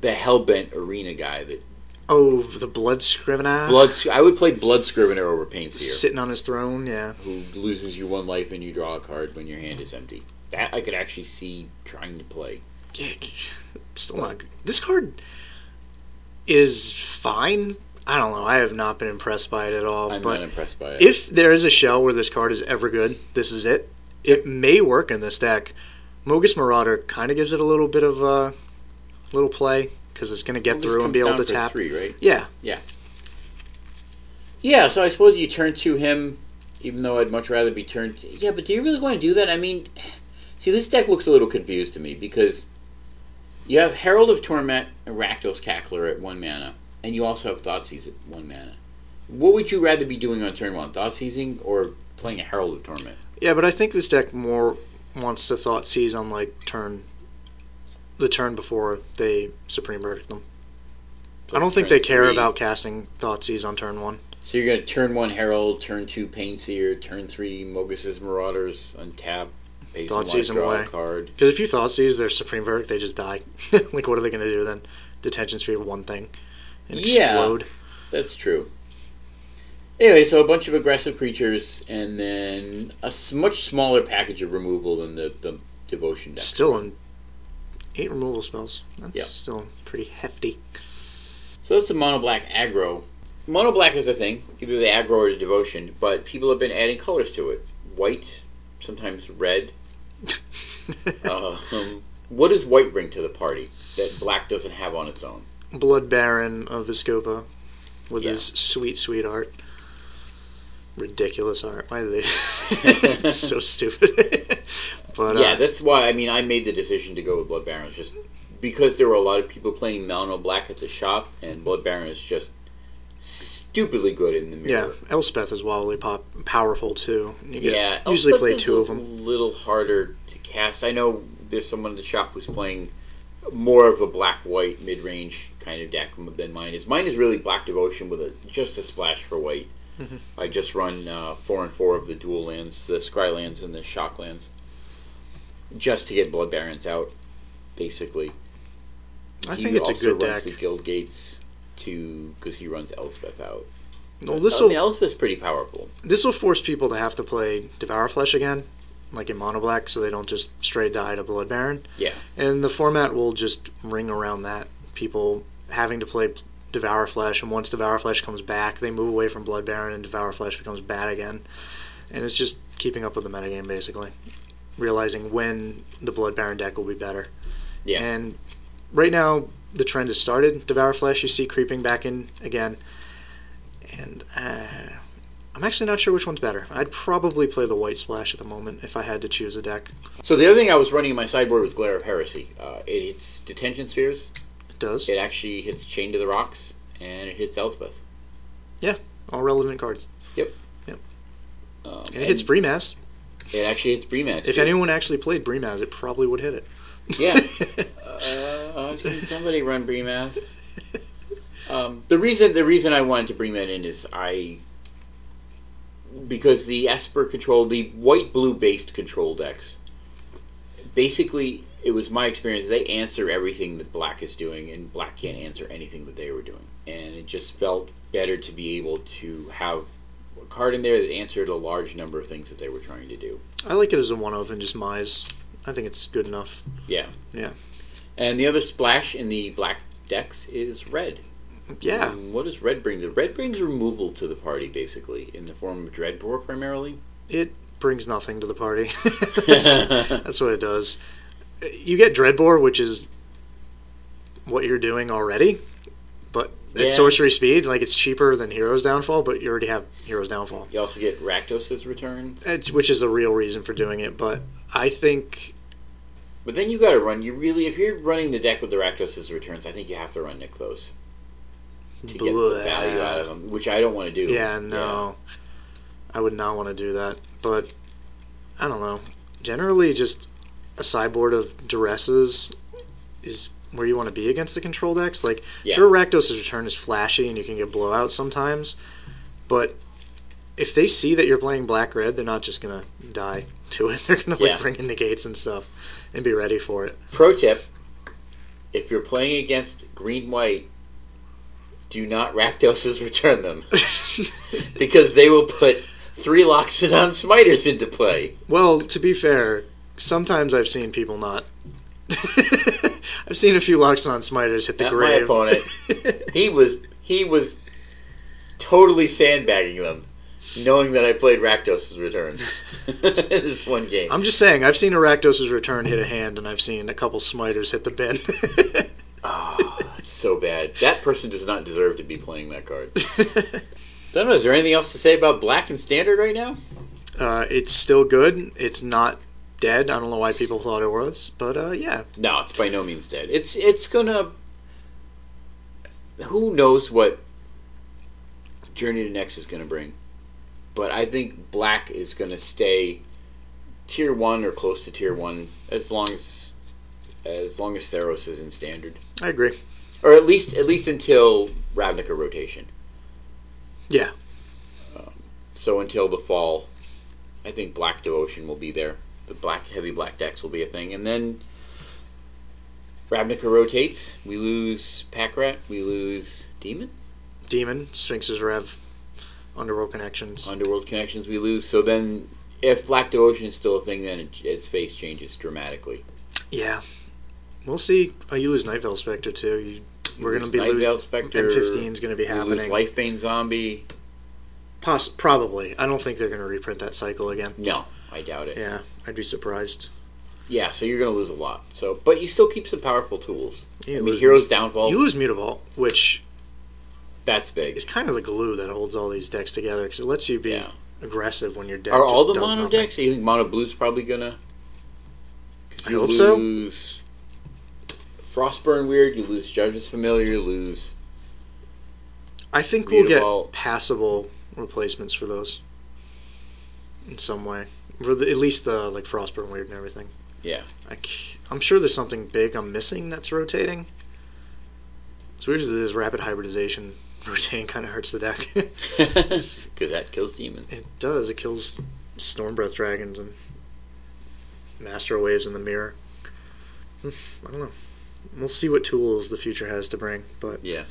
Hellbent Arena guy that. Oh, the Blood Scrivener? I would play Blood Scrivener over Pain Seer. Sitting on his throne, yeah. Who loses you 1 life and you draw a card when your hand is empty. That I could actually see trying to play. Yeah, still not good. This card is fine. I don't know. I have not been impressed by it at all. I'm not impressed by it. If there is a shell where this card is ever good, this is it. It may work in this deck. Mogis Marauder kind of gives it a little bit of little play because it's going to get through and be able to tap. 3, right? Yeah. Yeah. Yeah, so I suppose you turn to him, even though I'd much rather be turned to... Yeah, but do you really want to do that? I mean, see, this deck looks a little confused to me because you have Herald of Torment and Rakdos Cackler at 1 mana, and you also have Thoughtseize at 1 mana. What would you rather be doing on turn 1? Thoughtseizing or playing a Herald of Torment? Yeah, but I think this deck more wants to Thoughtseize on like the turn before they Supreme Verdict them. I don't think they care about casting Thoughtseize on turn 1. So you're going to turn 1 Herald, turn 2 Painseer, turn 3 Mogis' Marauders, untap, pay some life, draw a card. Because if you Thoughtseize their Supreme Verdict, they just die. Like, what are they going to do then? Detention Sphere, one thing. And explode. Yeah, that's true. Anyway, so a bunch of aggressive creatures, and then a much smaller package of removal than the Devotion deck. Still 8 removal spells. That's still pretty hefty. So that's the mono black aggro. Mono black is a thing, either the aggro or the Devotion, but people have been adding colors to it. White, sometimes red. What does white bring to the party that black doesn't have on its own? Blood Baron of Viscopa with his sweet, sweet art. Ridiculous art. Why do they... It's so stupid. But yeah, that's why, I mean, I made the decision to go with Blood Baron. Just because there were a lot of people playing mono black at the shop, and Blood Baron is just stupidly good in the mirror. Yeah, Elspeth is wildly powerful too. You usually play 2 of them. A little harder to cast. I know there's someone in the shop who's playing more of a black-white mid-range kind of deck than mine is. Mine is really Black Devotion with just a splash for white. Mm-hmm. I just run 4 and 4 of the dual lands, the Scry lands and the Shock lands, just to get Blood Barons out, basically. I think it's a good deck. He also runs the Guild Gates because he runs Elspeth out. Well, Elspeth's pretty powerful. This will force people to have to play Devour Flesh again, like in mono black, so they don't just straight die to Blood Baron. Yeah. And the format will just ring around that. People having to play Devour Flesh, and once Devour Flesh comes back, they move away from Blood Baron, and Devour Flesh becomes bad again. And it's just keeping up with the metagame, basically. Realizing when the Blood Baron deck will be better. Yeah. And right now, the trend has started. Devour Flesh, you see creeping back in again. And I'm actually not sure which one's better. I'd probably play the White Splash at the moment if I had to choose a deck. So the other thing I was running in my sideboard was Glare of Heresy. It hits Detention Spheres. It does. It actually hits Chain to the Rocks, and it hits Elspeth. Yeah, all relevant cards. Yep. And it hits Bremaz. It actually hits Bremaz. If anyone actually played Bremaz, it probably would hit it. Yeah. I've seen somebody run Bremaz. The reason I wanted to bring that in is because the Esper control, the white-blue based control decks, basically, it was my experience, they answer everything that black is doing, and black can't answer anything that they were doing. And it just felt better to be able to have a card in there that answered a large number of things that they were trying to do. I like it as a one-of and just Mize. I think it's good enough. Yeah. Yeah. And the other splash in the black decks is red. Yeah. What does red bring? The red brings removal to the party, basically, in the form of Dreadbore, primarily. It brings nothing to the party. That's what it does. You get Dreadbore, which is what you're doing already, but at sorcery speed, like it's cheaper than Hero's Downfall, but you already have Hero's Downfall. You also get Rakdos' Return. Which is the real reason for doing it, but I think... But then you gotta run, if you're running the deck with the Rakdos' Returns, I think you have to run Nykthos to get the value out of them, which I don't want to do. Yeah, no. Yeah. I would not want to do that, but I don't know. Generally, just a sideboard of Duresses is where you want to be against the control decks. Like, sure, Rakdos' Return is flashy and you can get blowouts sometimes, but if they see that you're playing black-red, they're not just going to die to it. They're going to bring in negates and stuff and be ready for it. Pro tip, if you're playing against green-white, do not Rakdos' Return them. Because they will put 3 Loxodon Smiters into play. Well, to be fair, sometimes I've seen people not. I've seen a few Loxodon Smiters hit the grave. My opponent. He was totally sandbagging them, knowing that I played Rakdos' Return. This one game. I'm just saying, I've seen a Rakdos' Return hit a hand, and I've seen a couple Smiters hit the bin. Oh, it's so bad. That person does not deserve to be playing that card. I don't know, is there anything else to say about Black and Standard right now? It's still good. It's not dead. I don't know why people thought it was, but yeah. No, it's by no means dead. It's gonna... Who knows what Journey to Next is gonna bring. But I think Black is gonna stay Tier 1 or close to Tier 1 as long as Theros is in Standard. I agree. Or at least until Ravnica rotation. Yeah. So until the fall, I think Black Devotion will be there. The heavy black decks will be a thing. And then Ravnica rotates. We lose Packrat. We lose Demon. Sphinx's Rev. Underworld Connections. We lose. So then if Black Devotion is still a thing, then its face changes dramatically. Yeah. We'll see. Oh, you lose Night Veil Spectre too. We're going to be losing. Spectre. M15 is going to be happening. You lose Lifebane Zombie. Probably. I don't think they're going to reprint that cycle again. No, I doubt it. Yeah, I'd be surprised. Yeah, so you're going to lose a lot. But you still keep some powerful tools. Yeah, Hero's Downfall. You lose Mutavault, which... That's big. It's kind of the glue that holds all these decks together, because it lets you be aggressive when your deck Are all just the does mono nothing. decks? You think Mono Blue's probably going to... I hope so. You lose Frostburn Weird, you lose Judge's Familiar, you lose... I think we'll get passable replacements for those in some way. At least the Frostburn Weird and everything. Yeah. I'm sure there's something big I'm missing that's rotating. As weird as it is, Rapid Hybridization rotating kind of hurts the deck. Because that kills demons. It does. It kills Stormbreath Dragons and Master Waves in the mirror. I don't know. We'll see what tools the future has to bring. But yeah,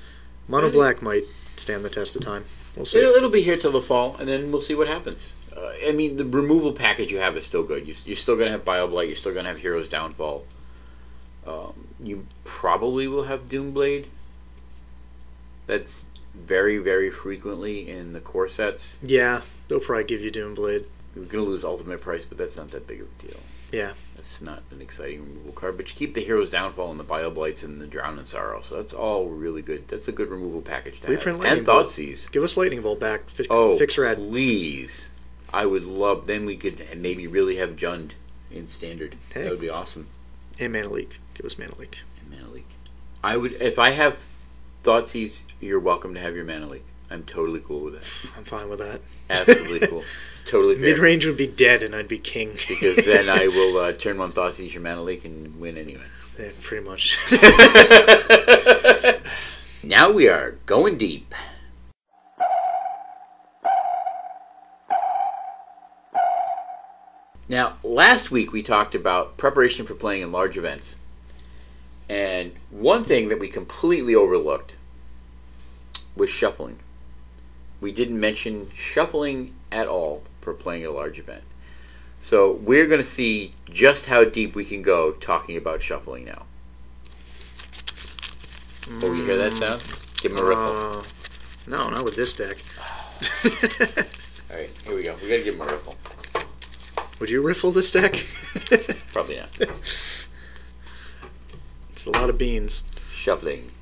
Mono Black might stand the test of time. We'll see. It'll be here till the fall, and then we'll see what happens. I mean, the removal package you have is still good. You're still going to have Bioblight. You're still going to have Hero's Downfall. You probably will have Doomblade. That's very, very frequently in the core sets. Yeah, they'll probably give you Doomblade. You're going to lose Ultimate Price, but that's not that big of a deal. Yeah. That's not an exciting removal card. But you keep the Hero's Downfall and the Bioblights and the Drown in Sorrow. So that's all really good. That's a good removal package to Reprint have. Lightning And Bolt. Thoughtseize. Give us Lightning Bolt back. Fix Red. Please. I would love... Then we could maybe really have Jund in Standard. Hey. That would be awesome. And Mana Leak. Give us Mana Leak. And Mana Leak. I would... If I have Thoughtseize, you're welcome to have your Mana Leak. I'm totally cool with that. I'm fine with that. Absolutely cool. It's totally fair. Mid-range would be dead and I'd be king. Because then I will turn one Thoughtseize your Mana Leak and win anyway. Yeah, pretty much. Now we are going deep. Now, last week we talked about preparation for playing in large events. And one thing that we completely overlooked was shuffling. We didn't mention shuffling at all for playing at a large event. So we're going to see just how deep we can go talking about shuffling now. Oh, you hear that sound? Give him a riffle. No, not with this deck. Alright, here we go. We got to give him a riffle. Would you riffle this deck? Probably not. It's a lot of beans. Shuffling.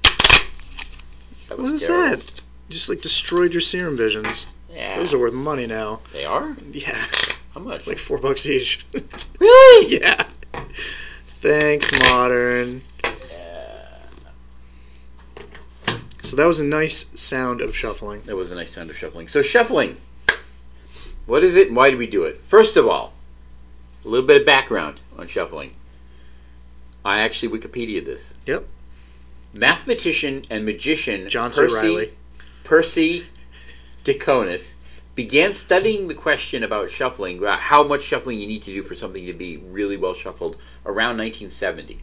What is that? You just destroyed your Serum Visions. Yeah. Those are worth money now. They are? Yeah. How much? Like $4 each. Really? Yeah. Thanks, Modern. So that was a nice sound of shuffling. That was a nice sound of shuffling. So shuffling. What is it and why do we do it? First of all, a little bit of background on shuffling. I actually Wikipedia'd this. Yep. Mathematician and magician John C. Reilly. Percy Diconis began studying the question about shuffling, about how much shuffling you need to do for something to be really well shuffled, around 1970.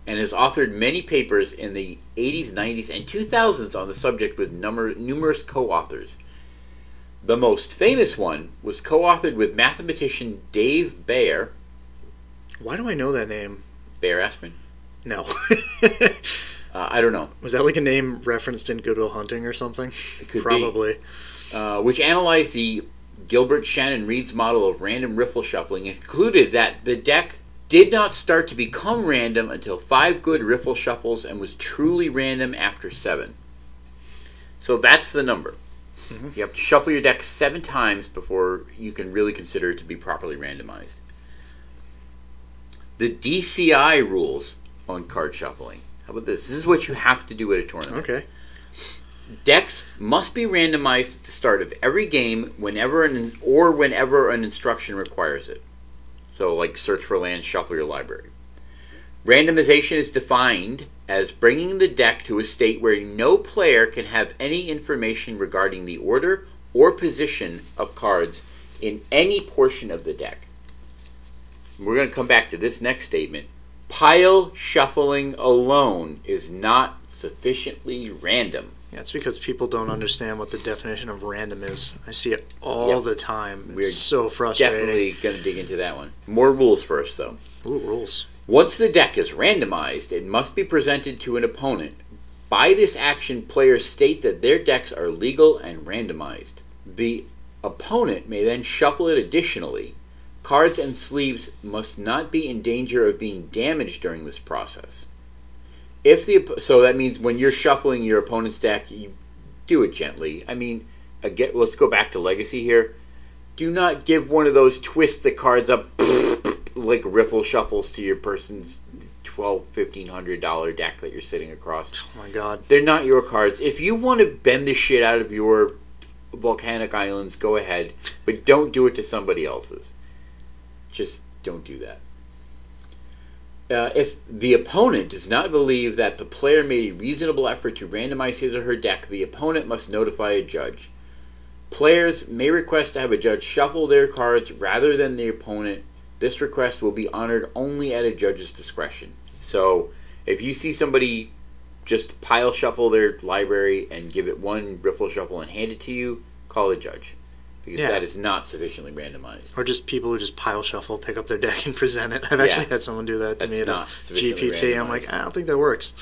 And has authored many papers in the 80s, 90s, and 2000s on the subject with numerous co-authors. The most famous one was co-authored with mathematician Dave Bayer. Why do I know that name? Bayer Aspirin. No. I don't know. Was that like a name referenced in Good Will Hunting or something? It could Probably. Which analyzed the Gilbert Shannon Reed's model of random riffle shuffling and concluded that the deck did not start to become random until 5 good riffle shuffles and was truly random after 7. So that's the number. Mm-hmm. You have to shuffle your deck 7 times before you can really consider it to be properly randomized. The DCI rules on card shuffling. How about this? This is what you have to do at a tournament. Okay. Decks must be randomized at the start of every game whenever an instruction requires it. So, like search for land, shuffle your library. Randomization is defined as bringing the deck to a state where no player can have any information regarding the order or position of cards in any portion of the deck. We're going to come back to this next statement. Pile shuffling alone is not sufficiently random. Yeah, it's because people don't understand what the definition of random is. I see it all the time. It's so frustrating. Definitely going to dig into that one. More rules first, though. Ooh, rules. Once the deck is randomized, it must be presented to an opponent. By this action, players state that their decks are legal and randomized. The opponent may then shuffle it additionally. Cards and sleeves must not be in danger of being damaged during this process. So that means when you're shuffling your opponent's deck, you do it gently. I mean, again, let's go back to Legacy here. Do not give one of those twist the cards up like riffle shuffles to your person's $1,200, $1,500 deck that you're sitting across. Oh my God. They're not your cards. If you want to bend the shit out of your volcanic islands, go ahead. But don't do it to somebody else's. Just don't do that. If the opponent does not believe that the player made a reasonable effort to randomize his or her deck, the opponent must notify a judge. Players may request to have a judge shuffle their cards rather than the opponent. This request will be honored only at a judge's discretion. So, if you see somebody just pile shuffle their library and give it one riffle shuffle and hand it to you, call a judge. Because that is not sufficiently randomized. Or just people who just pile shuffle, pick up their deck, and present it. I've actually had someone do that to me at a GPT. I'm like, I don't think that works.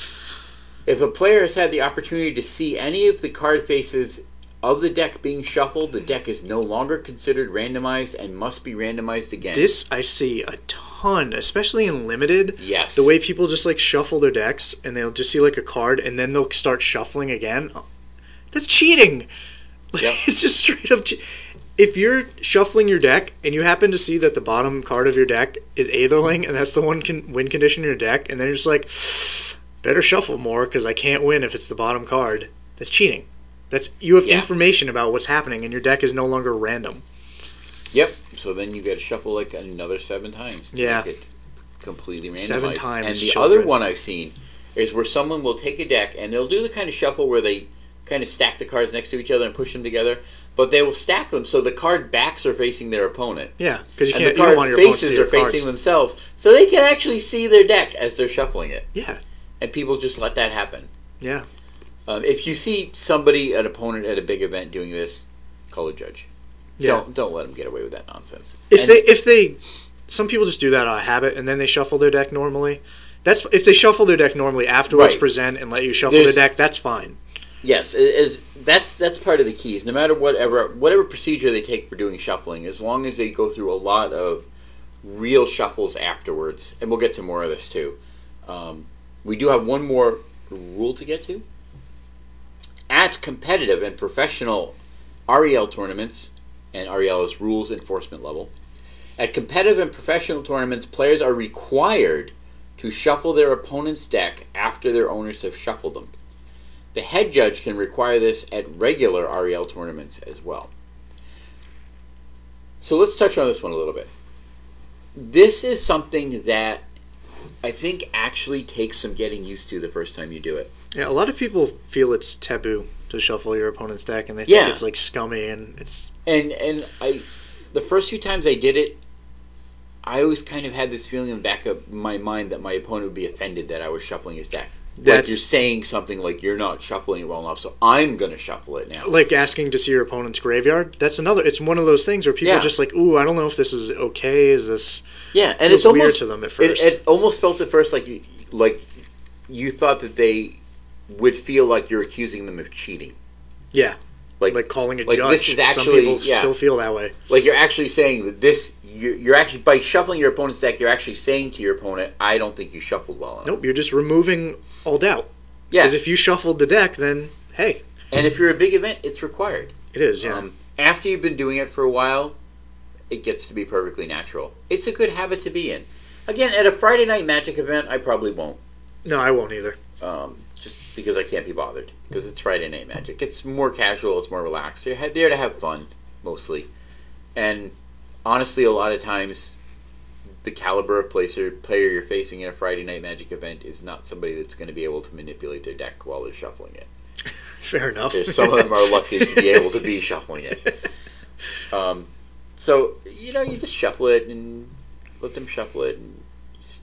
If a player has had the opportunity to see any of the card faces of the deck being shuffled, the deck is no longer considered randomized and must be randomized again. This I see a ton, especially in Limited. Yes. The way people just like shuffle their decks, and they'll just see like a card, and then they'll start shuffling again. That's cheating. Yep. It's just straight up if you're shuffling your deck and you happen to see that the bottom card of your deck is Aetherling and that's the one win condition in your deck, and then you're just like, better shuffle more because I can't win if it's the bottom card, that's cheating. You have information about what's happening and your deck is no longer random. Yep. So then you got to shuffle like another 7 times to make it completely randomized. 7 times. And the other one I've seen is where someone will take a deck and they'll do the kind of shuffle where they kind of stack the cards next to each other and push them together, but they will stack them so the card backs are facing their opponent. Yeah, because you can't. And the card faces are facing themselves, so they can actually see their deck as they're shuffling it. Yeah, and people just let that happen. Yeah. If you see somebody, an opponent at a big event doing this, call a judge. Yeah. Don't let them get away with that nonsense. Some people just do that out of habit, and then they shuffle their deck normally. If they shuffle their deck normally afterwards, present and let you shuffle their deck, that's fine. Yes, that's part of the keys. No matter whatever procedure they take for doing shuffling, as long as they go through a lot of real shuffles afterwards, and we'll get to more of this too. We do have one more rule to get to. At competitive and professional REL tournaments, and REL is rules enforcement level, at competitive and professional tournaments, players are required to shuffle their opponent's deck after their owners have shuffled them. The head judge can require this at regular REL tournaments as well. So let's touch on this one a little bit. This is something that I think actually takes some getting used to the first time you do it. Yeah, a lot of people feel it's taboo to shuffle your opponent's deck, and they think it's like scummy, and it's... And the first few times I did it, I always kind of had this feeling in the back of my mind that my opponent would be offended that I was shuffling his deck. Like you're saying something like, you're not shuffling it well enough, so I'm going to shuffle it now. Like asking to see your opponent's graveyard. It's one of those things where people are just like, ooh, I don't know if this is okay. Is this... Yeah, and it's weird almost to them at first. It almost felt at first like you thought that they would feel like you're accusing them of cheating. Yeah. Like calling a judge. This is actually, some people still feel that way. Like you're actually saying that this, you're actually, by shuffling your opponent's deck, you're actually saying to your opponent, I don't think you shuffled well enough. Nope, you're just removing all doubt. Yeah. Because if you shuffled the deck, then, hey. And if you're a big event, it's required. It is, yeah. After you've been doing it for a while, it gets to be perfectly natural. It's a good habit to be in. Again, at a Friday night Magic event, I probably won't. No, I won't either. Just because I can't be bothered. Because it's Friday night Magic. It's more casual. It's more relaxed. You're there to have fun, mostly. And honestly, a lot of times, the caliber of player you're facing in a Friday night Magic event is not somebody that's going to be able to manipulate their deck while they're shuffling it. Fair enough. Some of them are lucky to be able to be shuffling it. So, you just shuffle it and let them shuffle it and just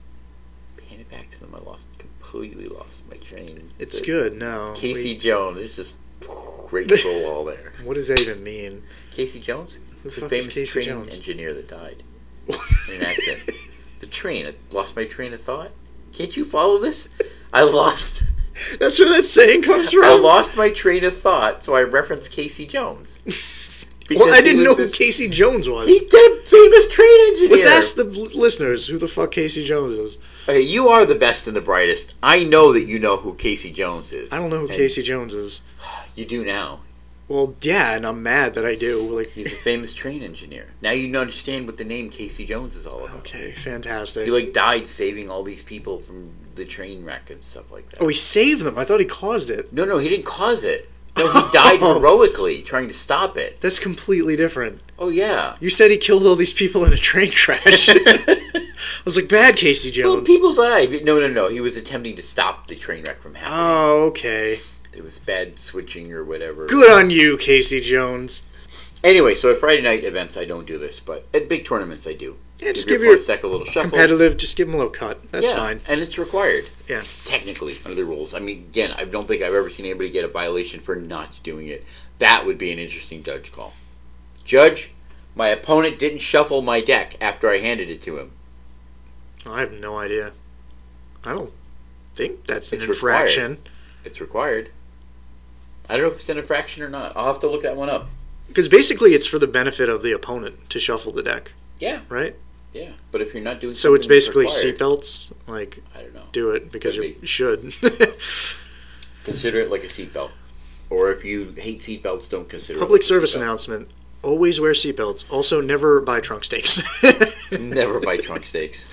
hand it back to them. Completely lost my train. It's good, no. Casey Jones is just right to the wall there. What does that even mean? Casey Jones? Who the famous train engineer that died in an accident. The train. I lost my train of thought. Can't you follow this? I lost. That's where that saying comes from? I lost my train of thought, so I referenced Casey Jones. Well, I didn't know who Casey Jones was. He's the famous train engineer. Let's ask the listeners who the fuck Casey Jones is. Okay, you are the best and the brightest. I know that you know who Casey Jones is. I don't know who Casey Jones is. You do now. Well, yeah, and I'm mad that I do. He's a famous train engineer. Now you understand what the name Casey Jones is all about. Okay, fantastic. He died saving all these people from the train wreck and stuff like that. Oh, he saved them. I thought he caused it. No, he didn't cause it. No, he died heroically trying to stop it. That's completely different. Oh, yeah. You said he killed all these people in a train crash. I was like, bad Casey Jones. Well, people died. No. He was attempting to stop the train wreck from happening. Oh, okay. It was bad switching or whatever. Good on you, Casey Jones. Anyway, so at Friday night events, I don't do this, but at big tournaments, I do. Yeah, just give your deck a little shuffle. Competitive, just give him a little cut. That's fine. And it's required. Yeah. Technically, under the rules. I mean, again, I don't think I've ever seen anybody get a violation for not doing it. That would be an interesting judge call. Judge, my opponent didn't shuffle my deck after I handed it to him. I have no idea. I don't think that's an infraction. Required. It's required. I don't know if it's an infraction or not. I'll have to look that one up. Because basically it's for the benefit of the opponent to shuffle the deck. Yeah. Right? Yeah. But if you're not doing so it's basically seatbelts? I don't know. Do it because you should. Consider it like a seatbelt. Or if you hate seatbelts, don't consider it. Public service announcement. Always wear seatbelts. Also, never buy trunk steaks. Never buy trunk steaks.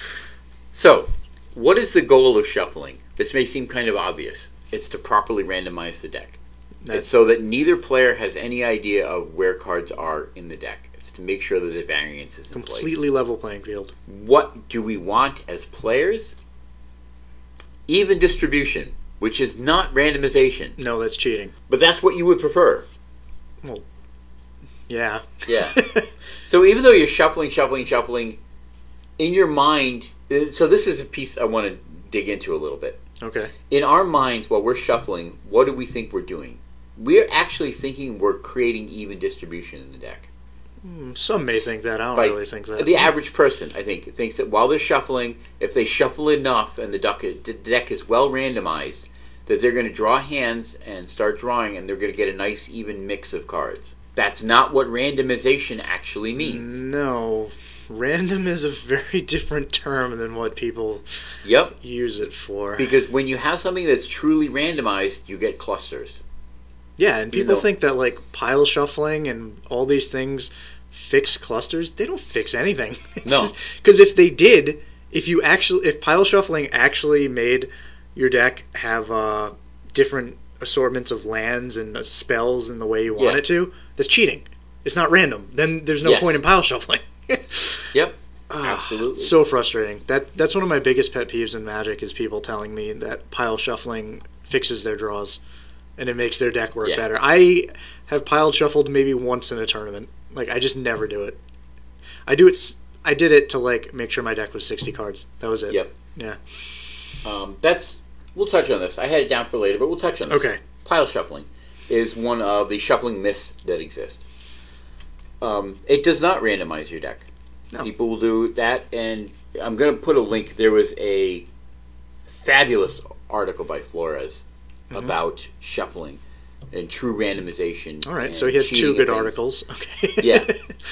So, what is the goal of shuffling? This may seem kind of obvious. It's to properly randomize the deck. It's so that neither player has any idea of where cards are in the deck. It's to make sure that the variance is in place. Completely level playing field. What do we want as players? Even distribution, which is not randomization. No, that's cheating. But that's what you would prefer. Well, yeah. Yeah. So even though you're shuffling, in your mind... So this is a piece I want to dig into a little bit. Okay. In our minds, while we're shuffling, what do we think we're doing? We're actually thinking we're creating even distribution in the deck. Some may think that. I don't really think that. The average person, I think, thinks that while they're shuffling, if they shuffle enough and the deck is well randomized, that they're going to draw hands and start drawing, and they're going to get a nice even mix of cards. That's not what randomization actually means. No. Random is a very different term than what people use it for. Because when you have something that's truly randomized, you get clusters. Yeah, and people think that pile shuffling and all these things fix clusters. They don't fix anything. No. Because if they did, if pile shuffling actually made your deck have different assortments of lands and spells in the way you want it to, that's cheating. It's not random. Then there's no point in pile shuffling. Yep. Absolutely. So frustrating. That's one of my biggest pet peeves in Magic is people telling me that pile shuffling fixes their draws and it makes their deck work better. I have piled shuffled maybe once in a tournament. I just never do it. I did it to make sure my deck was 60 cards. That was it. Yep. Yeah. We'll touch on this. I had it down for later, but we'll touch on this. Okay. Pile shuffling is one of the shuffling myths that exist. It does not randomize your deck. No. People will do that, and I'm going to put a link. There was a fabulous article by Flores about shuffling and true randomization. All right, so he had 2 good articles. Okay. Yeah.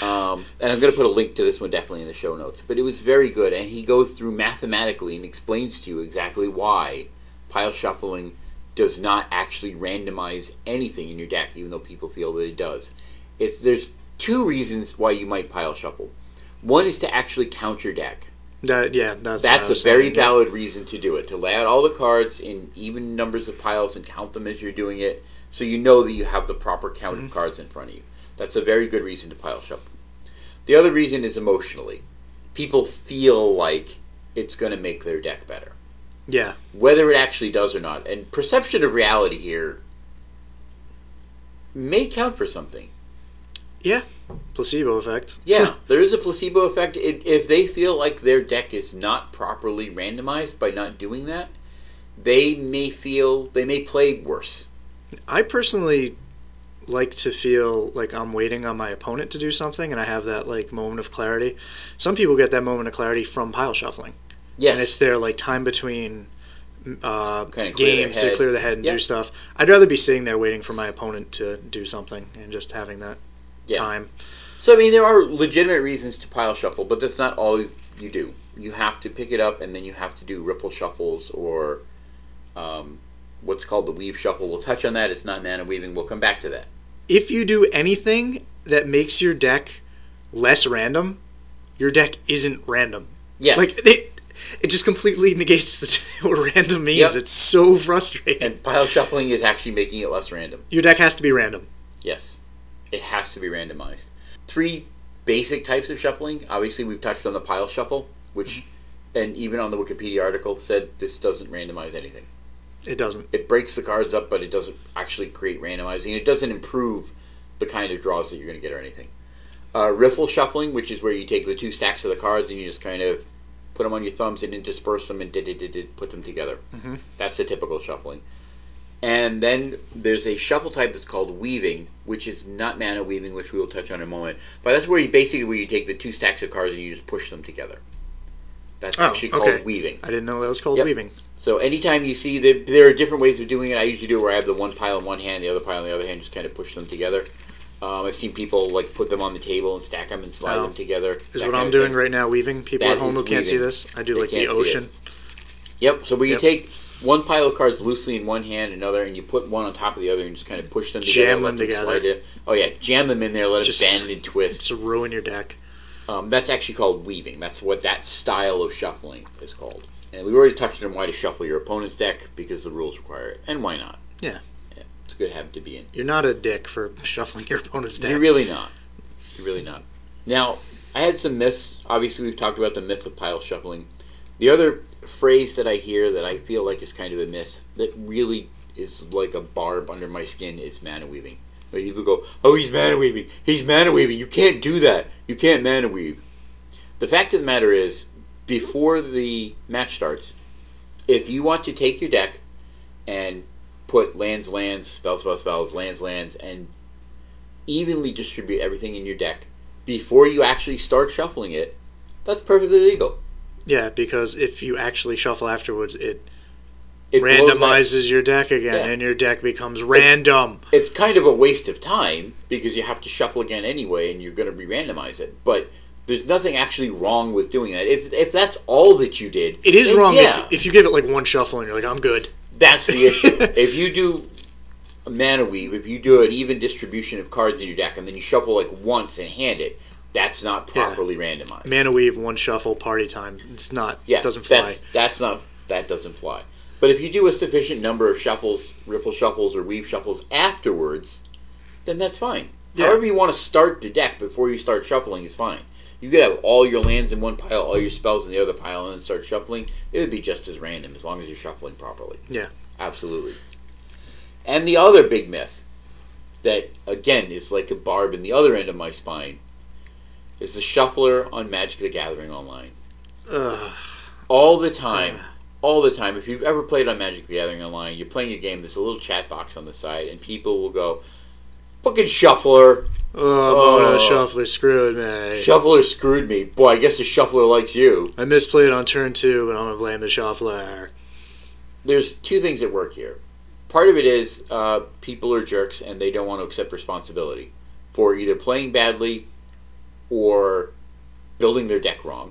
And I'm going to put a link to this one definitely in the show notes. But it was very good, and he goes through mathematically and explains to you exactly why pile shuffling does not actually randomize anything in your deck, even though people feel that it does. There's 2 reasons why you might pile shuffle. One is to actually count your deck. That's a very valid reason to do it, to lay out all the cards in even numbers of piles and count them as you're doing it, so you know that you have the proper count of cards in front of you. That's a very good reason to pile shuffle. The other reason is emotionally. People feel like it's going to make their deck better. Yeah. Whether it actually does or not. And perception of reality here may count for something. Yeah. Placebo effect. Yeah, there is a placebo effect. If they feel like their deck is not properly randomized by not doing that, they may play worse. I personally like to feel like I'm waiting on my opponent to do something, and I have that like moment of clarity. Some people get that moment of clarity from pile shuffling. Yes. And it's their like time between games to clear the head and do stuff. I'd rather be sitting there waiting for my opponent to do something and just having that time. So, I mean, there are legitimate reasons to pile shuffle, but that's not all you do. You have to pick it up, and then you have to do ripple shuffles or what's called the weave shuffle. We'll touch on that. It's not mana weaving. We'll come back to that. If you do anything that makes your deck less random, your deck isn't random. Yes. Like, it just completely negates what random means. Yep. It's so frustrating. And pile shuffling is actually making it less random. Your deck has to be random. Yes. It has to be randomized. 3 basic types of shuffling. Obviously, we've touched on the pile shuffle, which, and even on the Wikipedia article, said this doesn't randomize anything. It doesn't. It breaks the cards up, but it doesn't actually create randomizing. It doesn't improve the kind of draws that you're going to get or anything. Riffle shuffling, which is where you take the 2 stacks of the cards and you just kind of put them on your thumbs and then disperse them and put them together. Mm-hmm. That's the typical shuffling. And then there's a shuffle type that's called weaving, which is not mana weaving, which we will touch on in a moment. But that's where you take the 2 stacks of cards and you just push them together. That's actually called weaving. I didn't know that was called weaving. So anytime you see that there are different ways of doing it, I usually do it where I have the one pile in one hand, the other pile in the other hand, just kind of push them together. I've seen people like put them on the table and stack them and slide them together. Is what I'm doing right now weaving? People at home who can't see this, I do like the ocean. Yep, so where you take one pile of cards loosely in one hand, another, and you put one on top of the other and just kind of push them together. Jam them together. Oh yeah, jam them in there, let it bend and twist. Just ruin your deck. That's actually called weaving. That's what that style of shuffling is called. And we've already touched on why to shuffle your opponent's deck, because the rules require it. And why not? Yeah. It's a good habit to be in. You're not a dick for shuffling your opponent's deck. You're really not. You're really not. Now, I had some myths. Obviously, we've talked about the myth of pile shuffling. The other phrase that I hear that I feel like is kind of a myth that really is like a barb under my skin is mana weaving. Like people go, oh, he's mana weaving. He's mana weaving. You can't do that. You can't mana weave. The fact of the matter is, before the match starts, if you want to take your deck and put lands, spells, lands, and evenly distribute everything in your deck before you actually start shuffling it, that's perfectly legal. Yeah, because if you actually shuffle afterwards, it randomizes your deck again, and your deck becomes random. It's kind of a waste of time, because you have to shuffle again anyway, and you're going to re-randomize it. But there's nothing actually wrong with doing that. If that's all that you did... It is wrong if you give it like one shuffle and you're like, I'm good. That's the issue. If you do a mana weave, if you do an even distribution of cards in your deck, and then you shuffle like once and hand it, that's not properly randomized. Mana weave, one shuffle, party time. It's not. Yeah, it doesn't fly. That doesn't fly. But if you do a sufficient number of shuffles, ripple shuffles, or weave shuffles afterwards, then that's fine. Yeah. However you want to start the deck before you start shuffling is fine. You could have all your lands in one pile, all your spells in the other pile, and then start shuffling. It would be just as random as long as you're shuffling properly. Yeah. Absolutely. And the other big myth that, again, is like a barb in the other end of my spine is the shuffler on Magic the Gathering Online. All the time. If you've ever played on Magic the Gathering Online, you're playing a game, there's a little chat box on the side, and people will go, fucking shuffler. The shuffler screwed me. Shuffler screwed me. Boy, I guess the shuffler likes you. I misplayed on turn 2, but I'm going to blame the shuffler. There's 2 things at work here. part of it is people are jerks and they don't want to accept responsibility for either playing badly or building their deck wrong,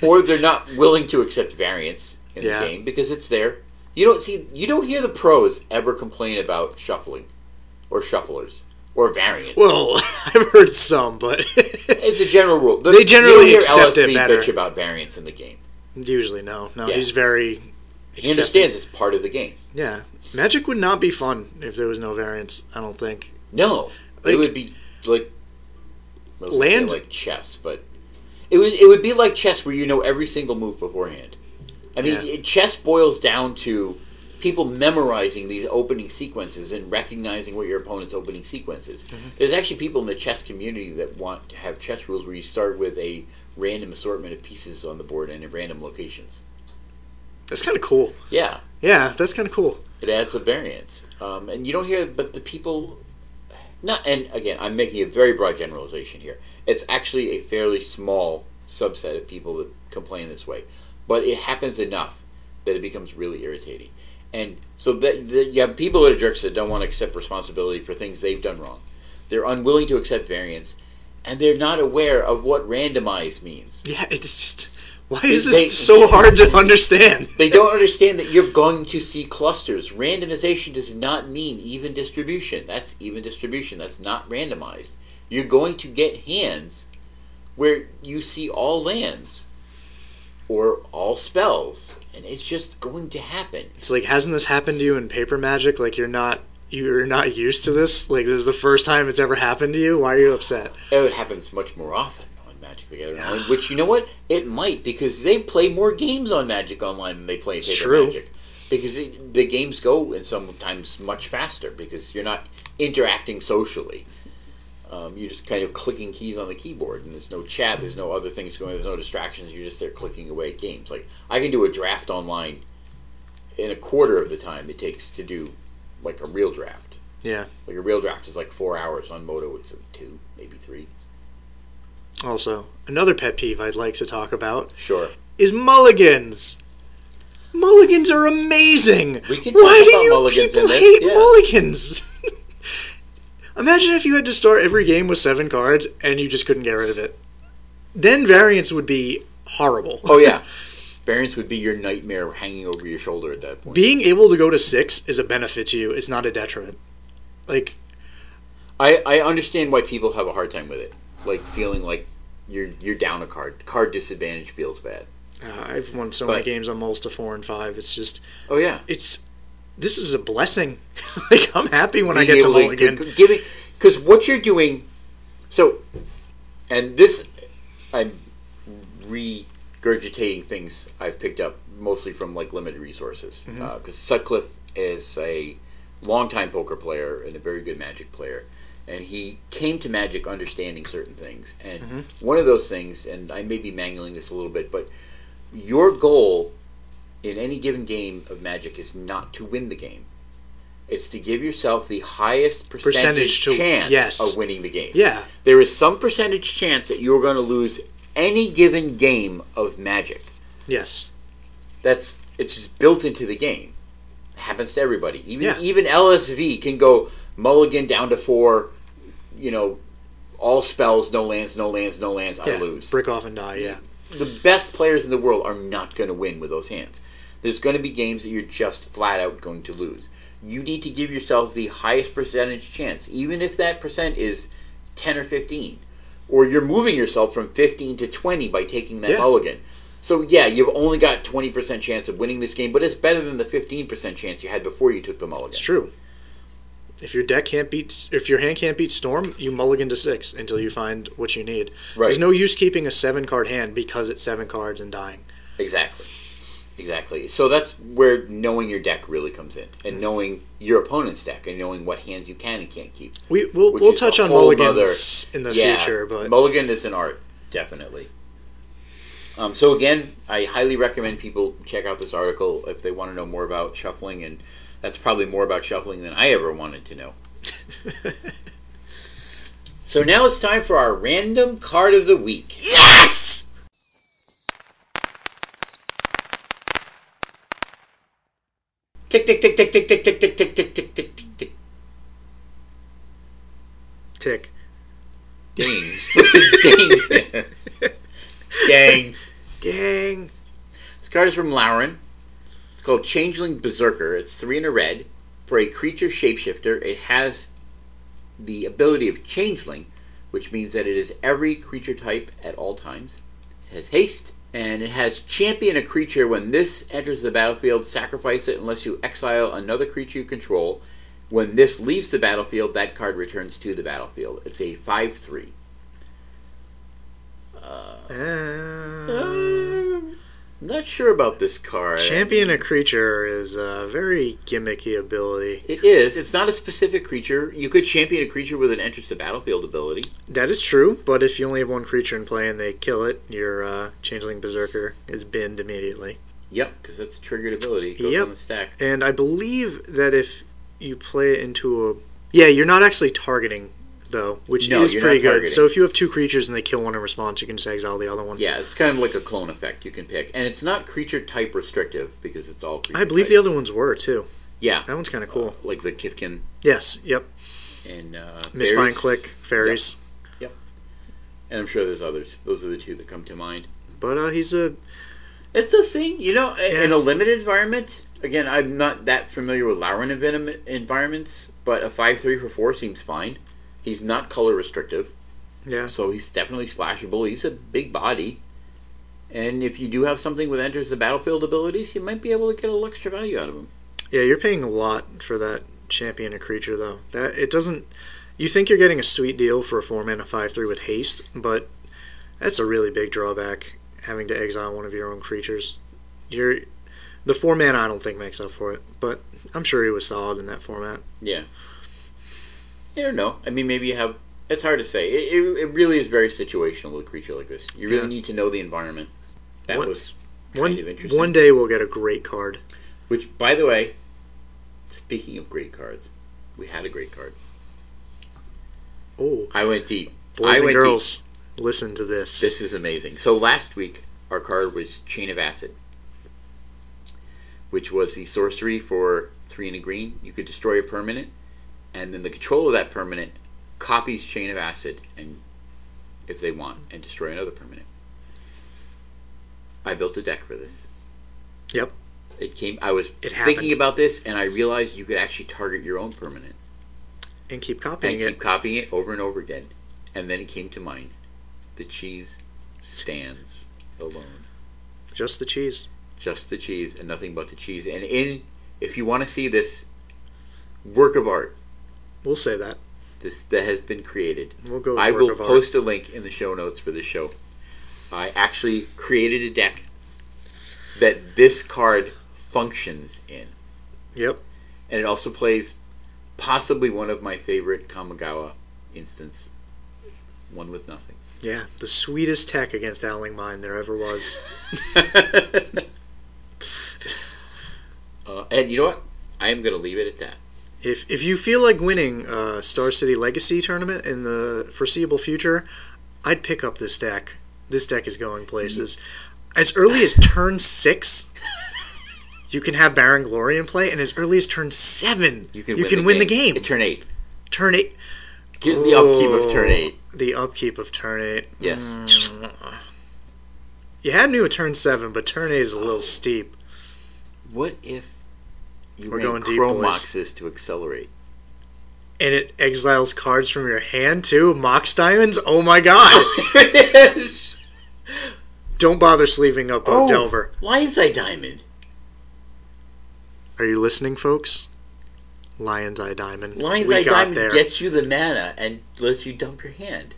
or they're not willing to accept variance in the game because it's there. You don't hear the pros ever complain about shuffling or shufflers or variance. Well, I've heard some, but it's a general rule. They generally accept LSV it better. Bitch about variance in the game. Usually, no. He's very. He understands it's part of the game. Yeah, Magic would not be fun if there was no variance. I don't think. No, it would be like land, like chess, but it would be like chess where you know every single move beforehand. I mean, chess boils down to people memorizing these opening sequences and recognizing what your opponent's opening sequence is. Mm-hmm. There's actually people in the chess community that want to have chess rules where you start with a random assortment of pieces on the board and in random locations. That's kind of cool. Yeah. Yeah, that's kind of cool. It adds a variance. And you don't hear, but the people... And again, I'm making a very broad generalization here. It's actually a fairly small subset of people that complain this way. But it happens enough that it becomes really irritating. And so you have people that are jerks that don't want to accept responsibility for things they've done wrong. They're unwilling to accept variance, and they're not aware of what randomized means. Yeah, it's just... Why is this so hard to understand? They don't understand that you're going to see clusters. Randomization does not mean even distribution. That's even distribution. That's not randomized. You're going to get hands where you see all lands or all spells, and it's just going to happen. It's like, hasn't this happened to you in paper Magic? Like, you're not used to this? Like, this is the first time it's ever happened to you? Why are you upset? It happens much more often. Magic the Gathering Online, which, you know what? It might, because they play more games on Magic Online than they play in paper Magic. Because the games go, and sometimes much faster, because you're not interacting socially. You're just kind of clicking keys on the keyboard, and there's no chat, there's no other things going, there's no distractions, you're just there clicking away at games. Like, I can do a draft online in a quarter of the time it takes to do, like, a real draft. Yeah. Like, a real draft is like 4 hours. On Moto, it's 2, maybe 3. Also, another pet peeve I'd like to talk about is mulligans. Mulligans are amazing. We can talk about mulligans in this. Why do you people hate mulligans? Imagine if you had to start every game with 7 cards and you just couldn't get rid of it. Then variance would be horrible. Oh, yeah. Variance would be your nightmare hanging over your shoulder at that point. Being able to go to 6 is a benefit to you. It's not a detriment. Like, I understand why people have a hard time with it. Like, feeling like you're down a card. Card disadvantage feels bad. I've won so many games on mulls to 4 and 5. It's just... Oh, yeah. This is a blessing. Like, I'm happy when I get to mulligan. Because what you're doing... So, and this... I'm regurgitating things I've picked up mostly from, like, limited resources. Because Sutcliffe is a longtime poker player and a very good Magic player. And he came to Magic understanding certain things. And one of those things, and I may be mangling this a little bit, but your goal in any given game of Magic is not to win the game. It's to give yourself the highest percentage chance of winning the game. Yeah. There is some percentage chance that you're going to lose any given game of Magic. Yes. It's just built into the game. It happens to everybody. Even LSV can go mulligan down to 4... You know, all spells, no lands, I lose. Brick off and die, yeah. The best players in the world are not going to win with those hands. There's going to be games that you're just flat out going to lose. You need to give yourself the highest percentage chance, even if that percent is 10 or 15. Or you're moving yourself from 15 to 20 by taking that mulligan. So, yeah, you've only got 20% chance of winning this game, but it's better than the 15% chance you had before you took the mulligan. It's true. If your hand can't beat Storm, you mulligan to 6 until you find what you need. Right. There's no use keeping a 7-card hand because it's 7 cards and dying. Exactly. So that's where knowing your deck really comes in, and knowing your opponent's deck, and knowing what hands you can and can't keep. We'll touch on mulligans in the future, but mulligan is an art, definitely. So again, I highly recommend people check out this article if they want to know more about shuffling, and that's probably more about shuffling than I ever wanted to know. So now it's time for our random card of the week. Yes! Tick, tick, tick, tick, tick, tick, tick, tick, tick, tick, tick, tick, tick. Tick. Ding. You're supposed to ding. Dang. Dang. This card is from Lauren. It's called Changeling Berserker. It's 3 and a red. For a creature shapeshifter, it has the ability of Changeling, which means that it is every creature type at all times. It has haste, and it has champion a creature. When this enters the battlefield, sacrifice it unless you exile another creature you control. When this leaves the battlefield, that card returns to the battlefield. It's a 5/3. Not sure about this card. Champion a creature is a very gimmicky ability. It is. It's not a specific creature. You could champion a creature with an enters the battlefield ability. That is true, but if you only have one creature in play and they kill it, your Changeling Berserker is binned immediately. Yep, because that's a triggered ability. It goes on the stack. And I believe that if you play it into a... Yeah, you're not actually targeting, though, which is pretty good. So if you have 2 creatures and they kill one in response, you can just exile the other one. Yeah, it's kind of like a clone effect you can pick. And it's not creature type restrictive, because it's all creature I believe types. The other ones were, too. Yeah. That one's kind of cool. Like the Kithkin. Yes, yep. And Misspine Click, Fairies. Yep. And I'm sure there's others. Those are the 2 that come to mind. But he's a... It's a thing, in a limited environment. Again, I'm not that familiar with Lauren environments, but a 5/3 for 4 seems fine. He's not color restrictive. Yeah. So he's definitely splashable. He's a big body. And if you do have something with enters the battlefield abilities, you might be able to get a little extra value out of him. Yeah, you're paying a lot for that champion a creature, though. It doesn't... You think you're getting a sweet deal for a 4-mana 5/3 with haste, but that's a really big drawback, having to exile one of your own creatures. The 4-mana I don't think makes up for it, but I'm sure he was solid in that format. Yeah. I don't know. I mean, maybe you have... It's hard to say. It really is very situational with a creature like this. You really need to know the environment. That was kind of interesting. One day we'll get a great card. Which, by the way, speaking of great cards, we had a great card. Oh. I went deep. Boys and girls, listen to this. This is amazing. So last week, our card was Chain of Acid, which was the sorcery for 3 and a green. You could destroy a permanent, and then the control of that permanent copies Chain of Acid, and if they want, and destroy another permanent. I built a deck for this. Yep. I was thinking about this, and I realized you could actually target your own permanent. And keep copying it. And keep copying it over and over again. And then it came to mind. The cheese stands alone. Just the cheese. Just the cheese, and nothing but the cheese. And if you want to see this work of art, we'll say that has been created. We'll go with I will post a link in the show notes for this show. I actually created a deck that this card functions in. Yep. And it also plays possibly one of my favorite Kamigawa instants, One with Nothing. Yeah, the sweetest tech against Owling Mine there ever was. And you know what? I am going to leave it at that. If you feel like winning a Star City Legacy tournament in the foreseeable future, I'd pick up this deck. This deck is going places. As early as turn 6, you can have Baron Glory in play, and as early as turn 7, you can win the game. At turn 8. Turn 8. Get the upkeep of turn 8. The upkeep of turn 8. Yes. You had me with turn 7, but turn 8 is a little steep. What if you We're ran going deep, Chrome boys. Moxes to accelerate? And it exiles cards from your hand, too? Mox Diamonds? Oh my god! There it is! Don't bother sleeving up on Delver. Lion's Eye Diamond. Are you listening, folks? Lion's Eye Diamond. Lion's Eye Diamond gets you the mana and lets you dump your hand.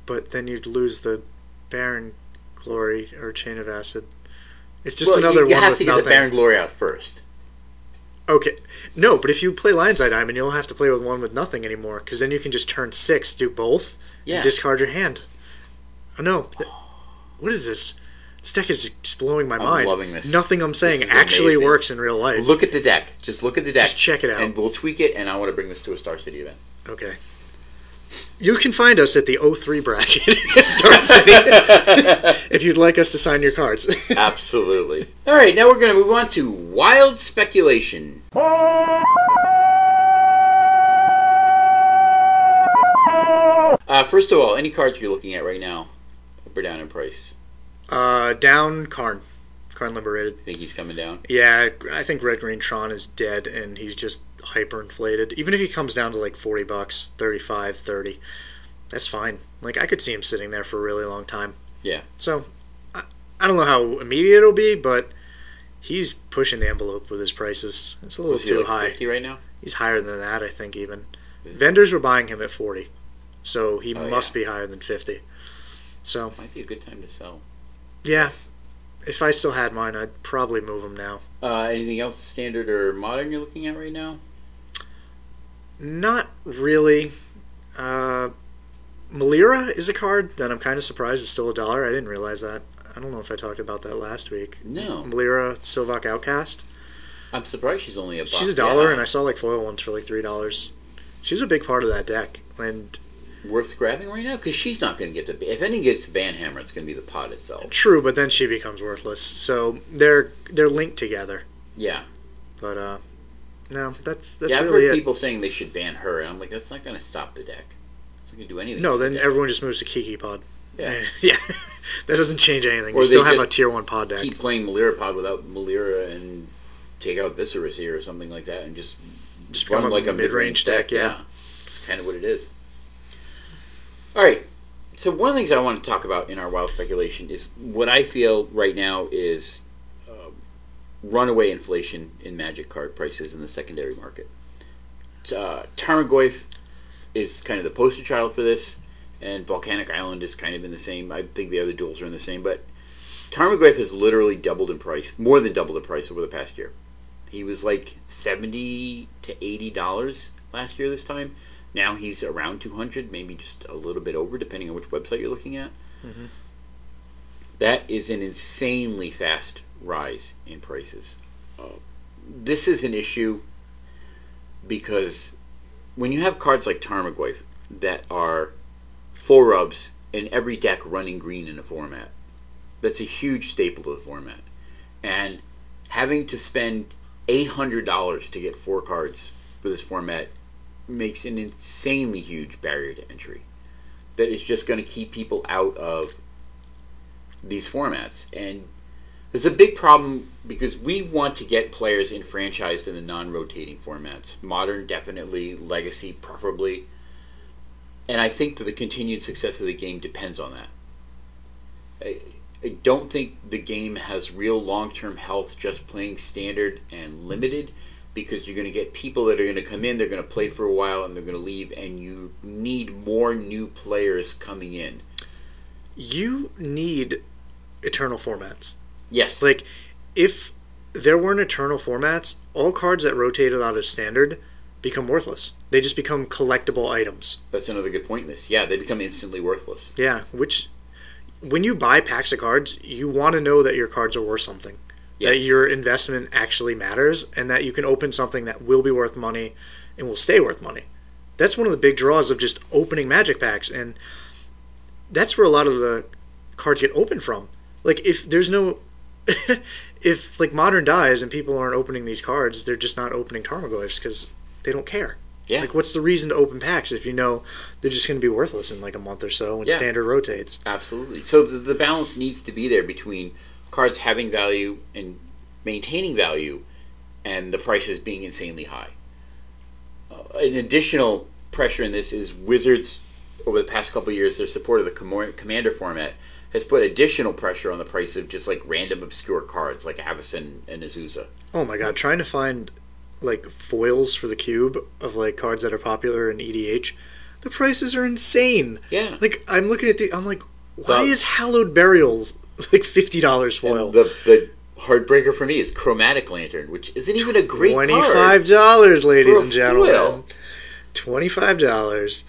But then you'd lose the Baron Glory or Chain of Acid. It's just another one with nothing. You have to get the Baron Glory out first. Okay. No, but if you play Lion's Eye Diamond, you don't have to play with one with nothing anymore, because then you can just turn 6, do both, and discard your hand. Oh no. What is this? This deck is just blowing my mind. I'm loving this. Nothing I'm saying actually works in real life. Look at the deck. Just look at the deck. Just check it out. And we'll tweak it, and I want to bring this to a Star City event. Okay. You can find us at the 03 bracket at Star City. if you'd like us to sign your cards. Absolutely. All right, now we're going to move on to wild speculation. First of all, any cards you're looking at right now, up or down in price? Down, Karn. Karn Liberated. Think he's coming down? Yeah, I think Red Green Tron is dead, and he's just hyperinflated. Even if he comes down to like $40, 35, 30, that's fine. Like, I could see him sitting there for a really long time. Yeah. So, I don't know how immediate it'll be, but he's pushing the envelope with his prices. It's a little too high. 50 right now? He's higher than that, I think, even. Vendors were buying him at 40, so he must be higher than 50. So might be a good time to sell. Yeah. If I still had mine, I'd probably move him now. Anything else standard or modern you're looking at right now? Not really. Malira is a card that I'm kind of surprised is still $1. I didn't realize that. I don't know if I talked about that last week. No. Malira Silvok Outcast. I'm surprised she's only $1. She's $1, and I saw like foil ones for like $3. She's a big part of that deck, and worth grabbing right now because she's not going to get the. If anything gets Banhammer, it's going to be the pot itself. True, but then she becomes worthless. So they're linked together. Yeah. But no, that's yeah. I've really heard people saying they should ban her, and I'm like, that's not going to stop the deck. It's not going to do anything. No, then everyone just moves to Kiki Pod. Yeah. Yeah. That doesn't change anything. Or you still have a tier 1 pod deck. Keep playing Malira Pod without Malira and take out Viscerus here or something like that, and just run like a mid-range deck. Yeah. That's kind of what it is. All right. So one of the things I want to talk about in our wild speculation is what I feel right now is runaway inflation in Magic card prices in the secondary market. Tarmogoyf is kind of the poster child for this, and Volcanic Island is kind of in the same. I think the other duels are in the same, but Tarmogoyf has literally doubled in price, more than doubled in price over the past year. He was like $70 to $80 last year this time. Now he's around 200, maybe just a little bit over, depending on which website you're looking at. Mm-hmm. That is an insanely fast rise in prices. This is an issue because when you have cards like Tarmogoyf that are 4-rubs in every deck running green in a format, that's a huge staple of the format. And having to spend $800 to get 4 cards for this format makes an insanely huge barrier to entry that is just going to keep people out of these formats. And there's a big problem because we want to get players enfranchised in the non-rotating formats. Modern, definitely. Legacy, preferably. And I think that the continued success of the game depends on that. I don't think the game has real long-term health just playing standard and limited, because you're going to get people that are going to come in, they're going to play for a while, and they're going to leave, and you need more new players coming in. You need eternal formats. Yes. Like, if there weren't eternal formats, all cards that rotated out of standard become worthless. They just become collectible items. That's another good point in this. Yeah, they become instantly worthless. Yeah, which, when you buy packs of cards, you want to know that your cards are worth something. Yes. That your investment actually matters, and that you can open something that will be worth money and will stay worth money. That's one of the big draws of just opening Magic packs, and that's where a lot of the cards get opened from. Like, if there's no... if, like, Modern dies and people aren't opening these cards, they're just not opening Tarmogoyfs because they don't care. Yeah. Like, what's the reason to open packs if you know they're just going to be worthless in, like, a month or so when standard rotates? Absolutely. So the balance needs to be there between cards having value and maintaining value, and the prices being insanely high. An additional pressure in this is Wizards, over the past couple of years, their support of the Commander format has put additional pressure on the price of just like random obscure cards like Avacyn and Azusa. Oh my god, trying to find like foils for the cube of like cards that are popular in EDH, the prices are insane. Yeah. Like, I'm looking at I'm like, why is Hallowed Burials like $50 foil? The heartbreaker for me is Chromatic Lantern, which isn't even a great card. $25, ladies and gentlemen. $25.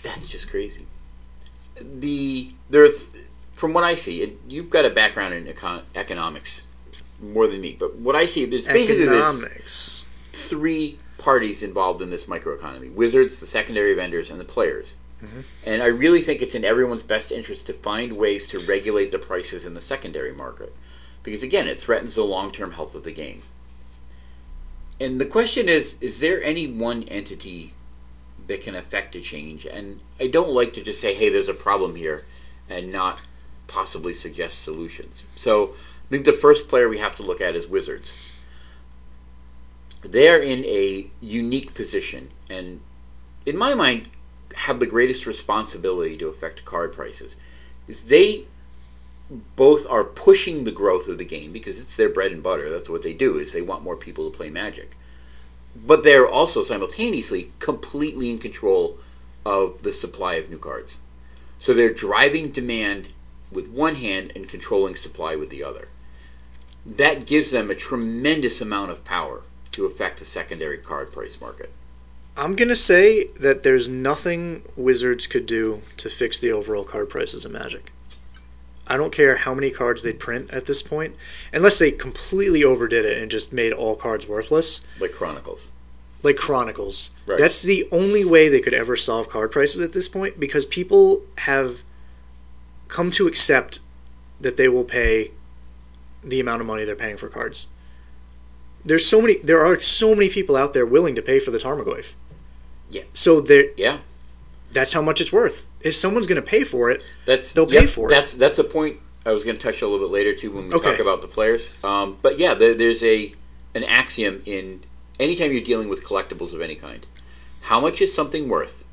That's just crazy. From what I see, you've got a background in economics more than me, but what I see, there's basically three parties involved in this microeconomy: Wizards, the secondary vendors, and the players. Mm-hmm. And I really think it's in everyone's best interest to find ways to regulate the prices in the secondary market. Because, again, it threatens the long-term health of the game. And the question is there any one entity that can affect a change? And I don't like to just say, hey, there's a problem here, and not possibly suggest solutions. So I think the first player we have to look at is Wizards. They're in a unique position, and in my mind, have the greatest responsibility to affect card prices. Is they both are pushing the growth of the game because it's their bread and butter. That's what they do, is they want more people to play Magic. But they're also simultaneously completely in control of the supply of new cards. So they're driving demand with one hand and controlling supply with the other. That gives them a tremendous amount of power to affect the secondary card price market. I'm going to say that there's nothing Wizards could do to fix the overall card prices of Magic. I don't care how many cards they print at this point, unless they completely overdid it and just made all cards worthless. Like Chronicles. Right. That's the only way they could ever solve card prices at this point, because people have come to accept that they will pay the amount of money they're paying for cards. There are so many people out there willing to pay for the Tarmogoyf. Yeah. So that's how much it's worth. If someone's going to pay for it, they'll pay for it. That's a point I was going to touch a little bit later too when we talk about the players. But yeah, there's an axiom in anytime you're dealing with collectibles of any kind. How much is something worth?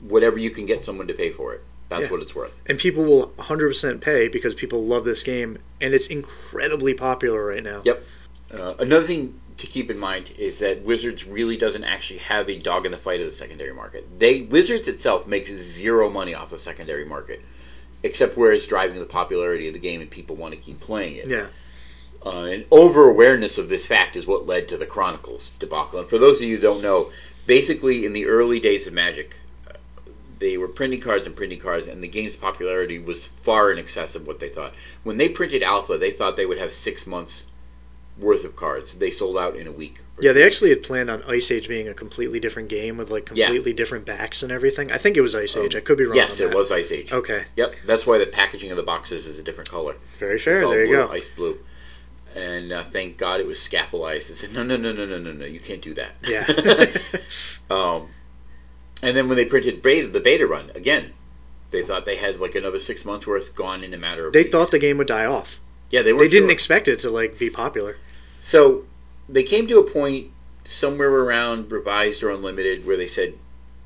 Whatever you can get someone to pay for it. That's what it's worth. And people will 100% pay because people love this game, and it's incredibly popular right now. Yep. Another thing to keep in mind is that Wizards really doesn't actually have a dog in the fight of the secondary market. Wizards itself makes zero money off the secondary market, except where it's driving the popularity of the game and people want to keep playing it. Yeah. And over-awareness of this fact is what led to the Chronicles debacle. And for those of you who don't know, basically in the early days of Magic, they were printing cards, and the game's popularity was far in excess of what they thought. When they printed Alpha, they thought they would have 6 months worth of cards. They sold out in a week. Yeah, they actually had planned on Ice Age being a completely different game with like completely different backs and everything. I think it was Ice Age. I could be wrong. Yes, on that. It was Ice Age. Okay. Yep, that's why the packaging of the boxes is a different color. Very fair. There you go. Ice blue. And thank God it was scaffoldized. It said, no, you can't do that. Yeah. And then when they printed the beta run, again, they thought they had like another 6 months worth gone in a matter of weeks. They thought the game would die off. Yeah, they didn't expect it to like be popular. So they came to a point somewhere around Revised or Unlimited where they said,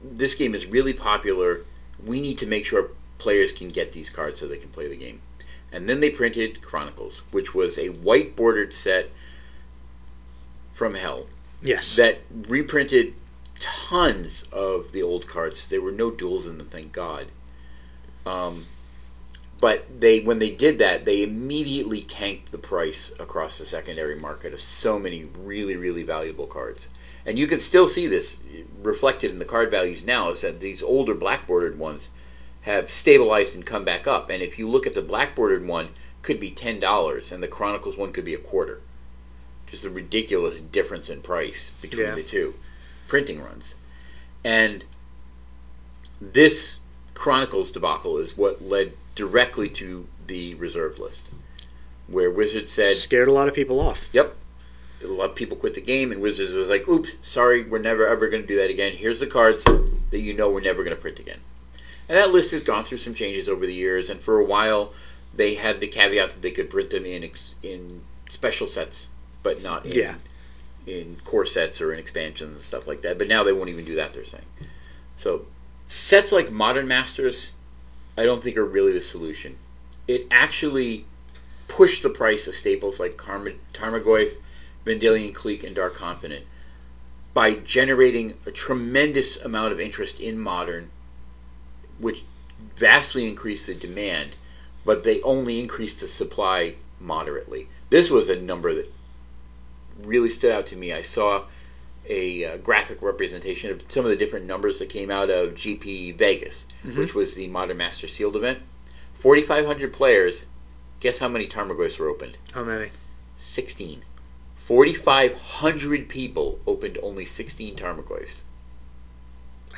this game is really popular. We need to make sure players can get these cards so they can play the game. And then they printed Chronicles, which was a white bordered set from hell. Yes. That reprinted tons of the old cards. There were no duels in them, thank God. But when they did that, they immediately tanked the price across the secondary market of so many really, really valuable cards. And you can still see this reflected in the card values now, is that these older black-bordered ones have stabilized and come back up. And if you look at the black-bordered one, could be $10, and the Chronicles one could be $25. Just a ridiculous difference in price between the two printing runs. And this Chronicles debacle is what led directly to the reserved list, where Wizards said... Scared a lot of people off. Yep. A lot of people quit the game, and Wizards was like, oops, sorry, we're never ever going to do that again. Here's the cards that you know we're never going to print again. And that list has gone through some changes over the years, and for a while they had the caveat that they could print them in special sets, but not in core sets or in expansions and stuff like that. But now they won't even do that, they're saying. So sets like Modern Masters, I don't think are really the solution. It actually pushed the price of staples like Tarmogoyf, Vendilion Clique, and Dark Confidant by generating a tremendous amount of interest in Modern, which vastly increased the demand, but they only increased the supply moderately. This was a number that really stood out to me. I saw a graphic representation of some of the different numbers that came out of GP Vegas, which was the Modern Master Sealed event. 4,500 players. Guess how many Tarmogoyfs were opened? How many? 16. 4,500 people opened only 16 Tarmogoyfs.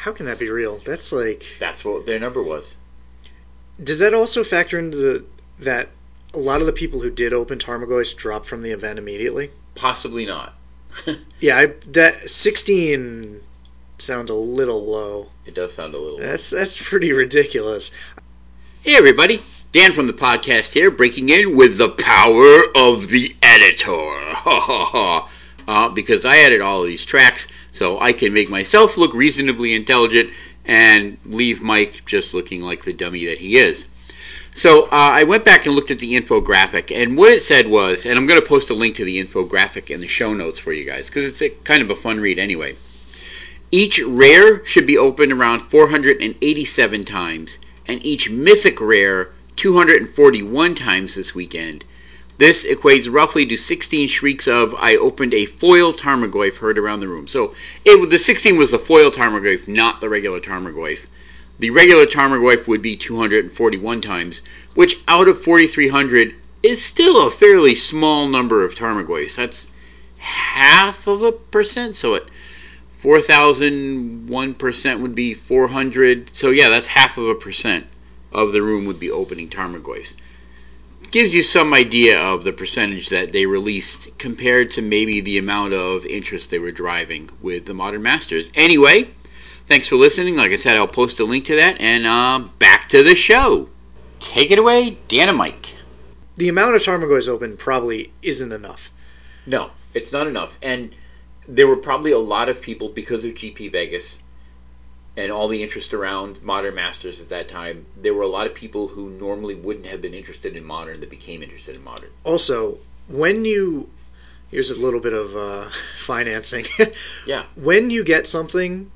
How can that be real? That's what their number was. Does that also factor into that a lot of the people who did open Tarmogoyfs dropped from the event immediately? Possibly not. Yeah, that 16 sounds a little low. It does sound a little low. That's pretty ridiculous. Hey everybody, Dan from the podcast here, breaking in with the power of the editor. Because I edit all of these tracks, so I can make myself look reasonably intelligent and leave Mike just looking like the dummy that he is. So I went back and looked at the infographic, and what it said was, and I'm going to post a link to the infographic in the show notes for you guys, because it's kind of a fun read anyway. Each rare should be opened around 487 times, and each mythic rare 241 times this weekend. This equates roughly to 16 shrieks of, I opened a foil Tarmogoyf, heard around the room. So the 16 was the foil Tarmogoyf, not the regular Tarmogoyf. The regular Tarmogoyf would be 241 times, which out of 4,300 is still a fairly small number of Tarmogoyfs. That's 0.5%, so at 4,001% would be 400. So yeah, that's 0.5% of the room would be opening Tarmogoyfs. Gives you some idea of the percentage that they released compared to maybe the amount of interest they were driving with the Modern Masters. Anyway, thanks for listening. Like I said, I'll post a link to that, and back to the show. Take it away, Dan and Mike. The amount of Tarmogoyfs open probably isn't enough. No, it's not enough. And there were probably a lot of people, because of GP Vegas and all the interest around Modern Masters at that time, there were a lot of people who normally wouldn't have been interested in Modern that became interested in Modern. Also, here's a little bit of financing. Yeah. When you get something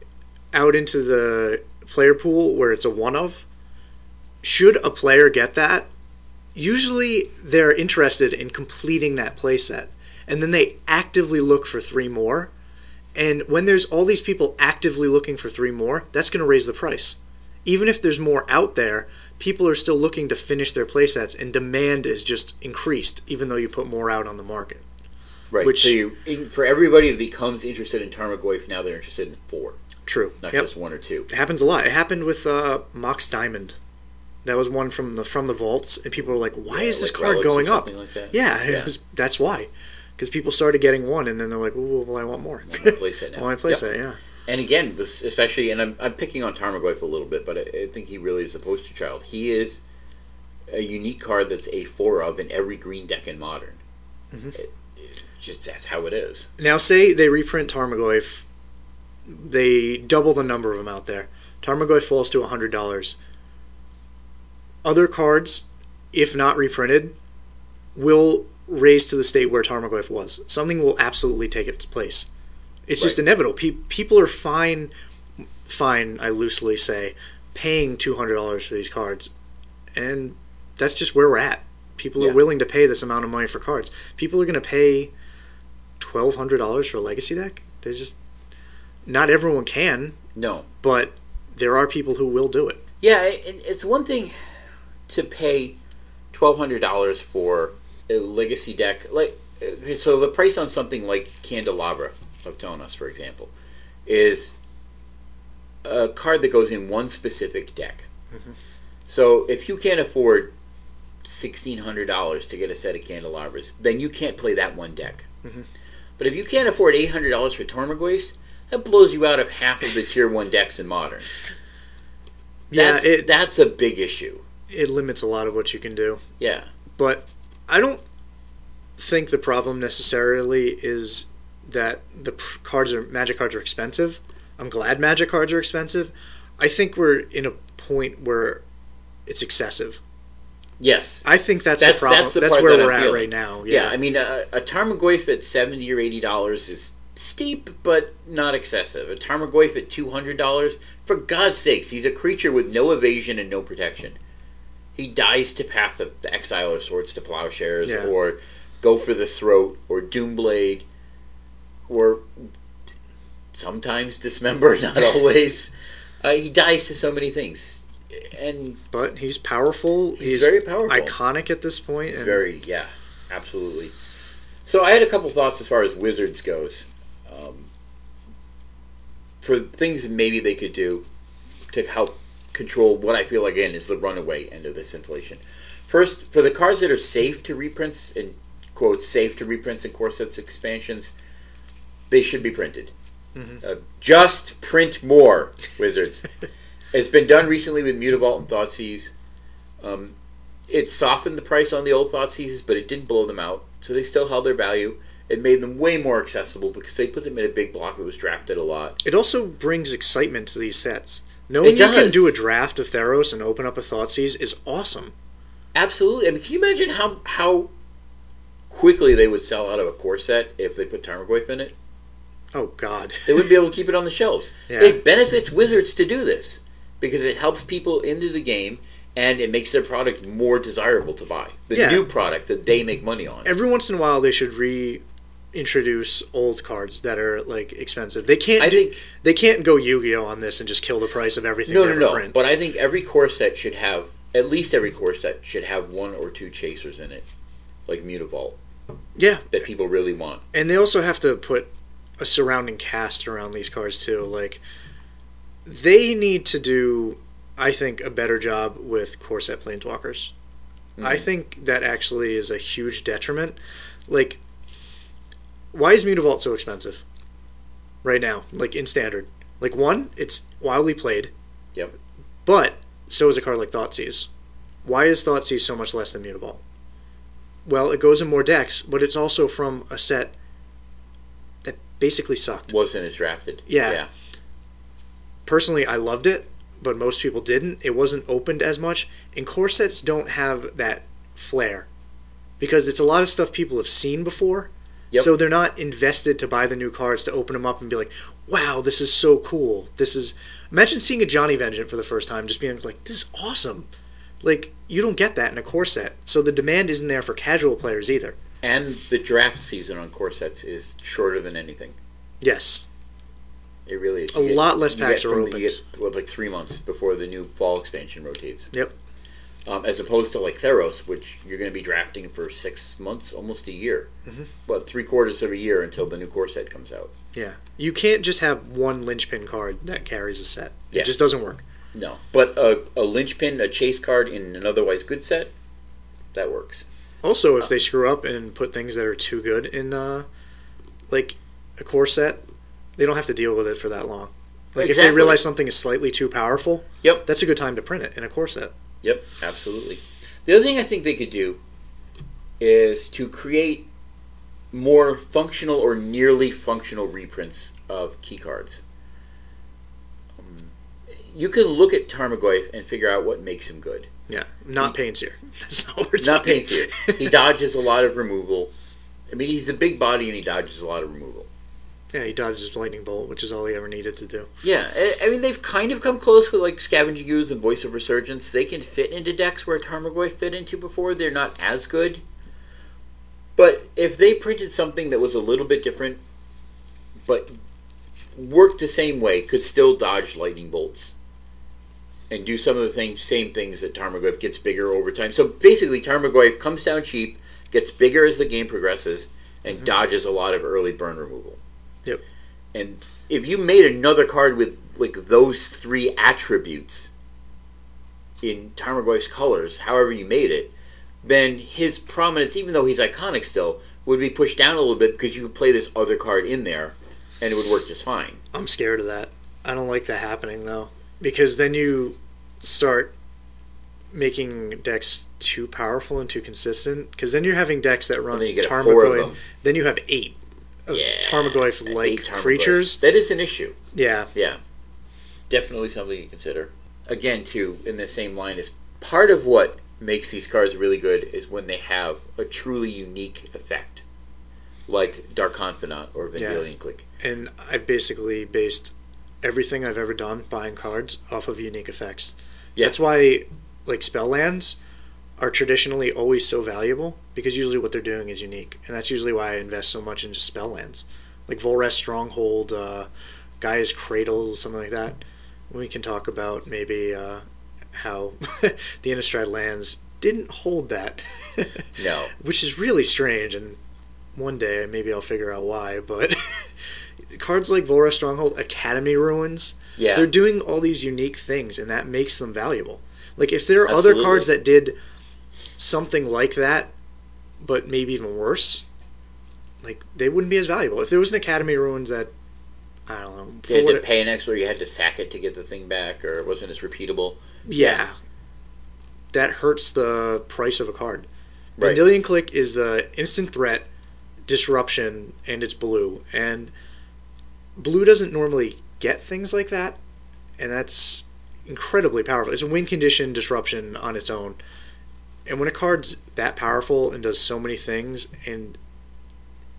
out into the player pool where it's a one-of, should a player get that, usually they're interested in completing that playset, and then they actively look for 3 more. And when there's all these people actively looking for 3 more, that's going to raise the price. Even if there's more out there, people are still looking to finish their playsets, and demand is just increased, even though you put more out on the market. Right. So for everybody that becomes interested in Tarmogoyf, now they're interested in 4. True. Not just 1 or 2. It happens a lot. It happened with Mox Diamond. That was one from the vaults, and people were like, "Why is this card going up?" Like that. Yeah. That's why. Because people started getting 1, and then they're like, "Ooh, well, I want more." I want my playset now. I want my playset, yeah. And again, especially, and I'm picking on Tarmogoyf a little bit, but I think he really is the poster child. He is a unique card that's a 4 of in every green deck in Modern. Mm-hmm. Just that's how it is. Now, say they reprint Tarmogoyf, they double the number of them out there. Tarmogoyf falls to $100. Other cards, if not reprinted, will raise to the state where Tarmogoyf was. Something will absolutely take its place. It's just inevitable. People are fine, I loosely say, paying $200 for these cards. And that's just where we're at. People are willing to pay this amount of money for cards. People are going to pay $1,200 for a Legacy deck. They're just... Not everyone can. No. But there are people who will do it. Yeah, it's one thing to pay $1,200 for a Legacy deck. So the price on something like Candelabra of Tonos, for example, is a card that goes in one specific deck. Mm-hmm. So if you can't afford $1,600 to get a set of Candelabras, then you can't play that one deck. Mm-hmm. But if you can't afford $800 for Tarmogoyfs, that blows you out of half of the Tier 1 decks in Modern. That's a big issue. It limits a lot of what you can do. Yeah. But I don't think the problem necessarily is that the Magic cards are expensive. I'm glad Magic cards are expensive. I think we're in a point where it's excessive. Yes. I think that's the problem. That's where we're at right now. Yeah, I mean, a Tarmogoyf at $70 or $80 is steep, but not excessive. A Tarmogoyf at $200, for God's sakes, he's a creature with no evasion and no protection. He dies to Path of the Exile or Swords to Plowshares, or Go for the Throat, or Doomblade, or sometimes Dismember, not always. He dies to so many things. But he's powerful. He's very powerful. Iconic at this point. He's absolutely. So I had a couple thoughts as far as Wizards goes. for things that maybe they could do to help control what I feel again is the runaway end of this inflation. First, for the cards that are safe to reprints, and quote safe to reprints and core sets expansions, they should be printed. Just print more, Wizards. It's been done recently with Mutavault and Thoughtseize. It softened the price on the old Thoughtseizes, but it didn't blow them out, so they still held their value. It made them way more accessible because they put them in a big block that was drafted a lot. It also brings excitement to these sets. Knowing you can do a draft of Theros and open up a Thoughtseize is awesome. Absolutely. I mean, can you imagine how quickly they would sell out of a core set if they put Tarmogoyf in it? Oh, God. They wouldn't be able to keep it on the shelves. Yeah. It benefits Wizards to do this because it helps people into the game and it makes their product more desirable to buy. The new product that they make money on. Every once in a while, they should reintroduce old cards that are like expensive. They can't go Yu-Gi-Oh on this and just kill the price of everything. No. But I think every core set should have at least every core set should have one or two chasers in it, like Mutavault. Yeah, that people really want. And they also have to put a surrounding cast around these cards too. Like they need to do, I think, a better job with core set Planeswalkers. I think that actually is a huge detriment. Like, why is Mutavault so expensive right now? Like in Standard, like one, it's wildly played. Yep. But so is a card like Thoughtseize. Why is Thoughtseize so much less than Mutavault? Well, it goes in more decks, but it's also from a set that basically sucked. Wasn't as drafted. Yeah. Personally, I loved it, but most people didn't. It wasn't opened as much. And core sets don't have that flair because it's a lot of stuff people have seen before. Yep. So they're not invested to buy the new cards to open them up and be like, wow, this is so cool. Imagine seeing a Johnny Vengeance for the first time, just being like, this is awesome. Like, you don't get that in a core set. So the demand isn't there for casual players either. And the draft season on core sets is shorter than anything. Yes. It really is. A lot less packs are open. You get, like 3 months before the new fall expansion rotates. Yep. As opposed to like Theros, which you're going to be drafting for 6 months, almost a year. But 3/4 of a year until the new core set comes out. Yeah. You can't just have one linchpin card that carries a set. It just doesn't work. No. But a linchpin, a chase card in an otherwise good set, that works. Also, if they screw up and put things that are too good in like a core set, they don't have to deal with it for that long. Like if they realize something is slightly too powerful, that's a good time to print it in a core set. Yep, absolutely. The other thing I think they could do is to create more functional or nearly functional reprints of key cards. You can look at Tarmogoyf and figure out what makes him good. Yeah, not Painseer. That's not what we're saying. Not Painseer. He dodges a lot of removal. I mean, he's a big body and he dodges a lot of removal. Yeah, he dodges Lightning Bolt, which is all he ever needed to do. Yeah, I mean, they've kind of come close with like Scavenging Ooze and Voice of Resurgence. They can fit into decks where Tarmogoyf fit into before. They're not as good. But if they printed something that was a little bit different, but worked the same way, could still dodge Lightning Bolts, and do some of the same things that Tarmogoyf gets bigger over time. So basically, Tarmogoyf comes down cheap, gets bigger as the game progresses, and dodges a lot of early burn removal. Yep. And if you made another card with like those 3 attributes in Tarmogoyf's colors, however you made it, then his prominence, even though he's iconic still, would be pushed down a little bit because you could play this other card in there and it would work just fine. I'm scared of that. I don't like that happening though, because then you start making decks too powerful and too consistent, because then you're having decks that run Tarmogoyf. Then you have 8 Tarmogoyf-like creatures. That is an issue. Yeah. Yeah. Definitely something to consider. Again, too, in the same line, is part of what makes these cards really good is when they have a truly unique effect, like Dark Confidant or Vendilion Clique. And I've basically based everything I've ever done buying cards off of unique effects. Yeah. That's why, like, spell lands are traditionally always so valuable, because usually what they're doing is unique, and that's usually why I invest so much into spell lands, like Volrest Stronghold, Gaia's Cradle, something like that. We can talk about maybe how the Innistrad lands didn't hold that. No. Which is really strange, and one day maybe I'll figure out why, but cards like Vora Stronghold, Academy Ruins, they're doing all these unique things, and that makes them valuable. Like, if there are other cards that did something like that, but maybe even worse, like, they wouldn't be as valuable. If there was an Academy Ruins that, I don't know. You had to pay an extra, or you had to sack it to get the thing back, or it wasn't as repeatable. Yeah. That hurts the price of a card. Right. Vendilion Click is the instant threat, disruption, and it's blue. And blue doesn't normally get things like that, and that's incredibly powerful. It's a win condition disruption on its own. And when a card's that powerful and does so many things and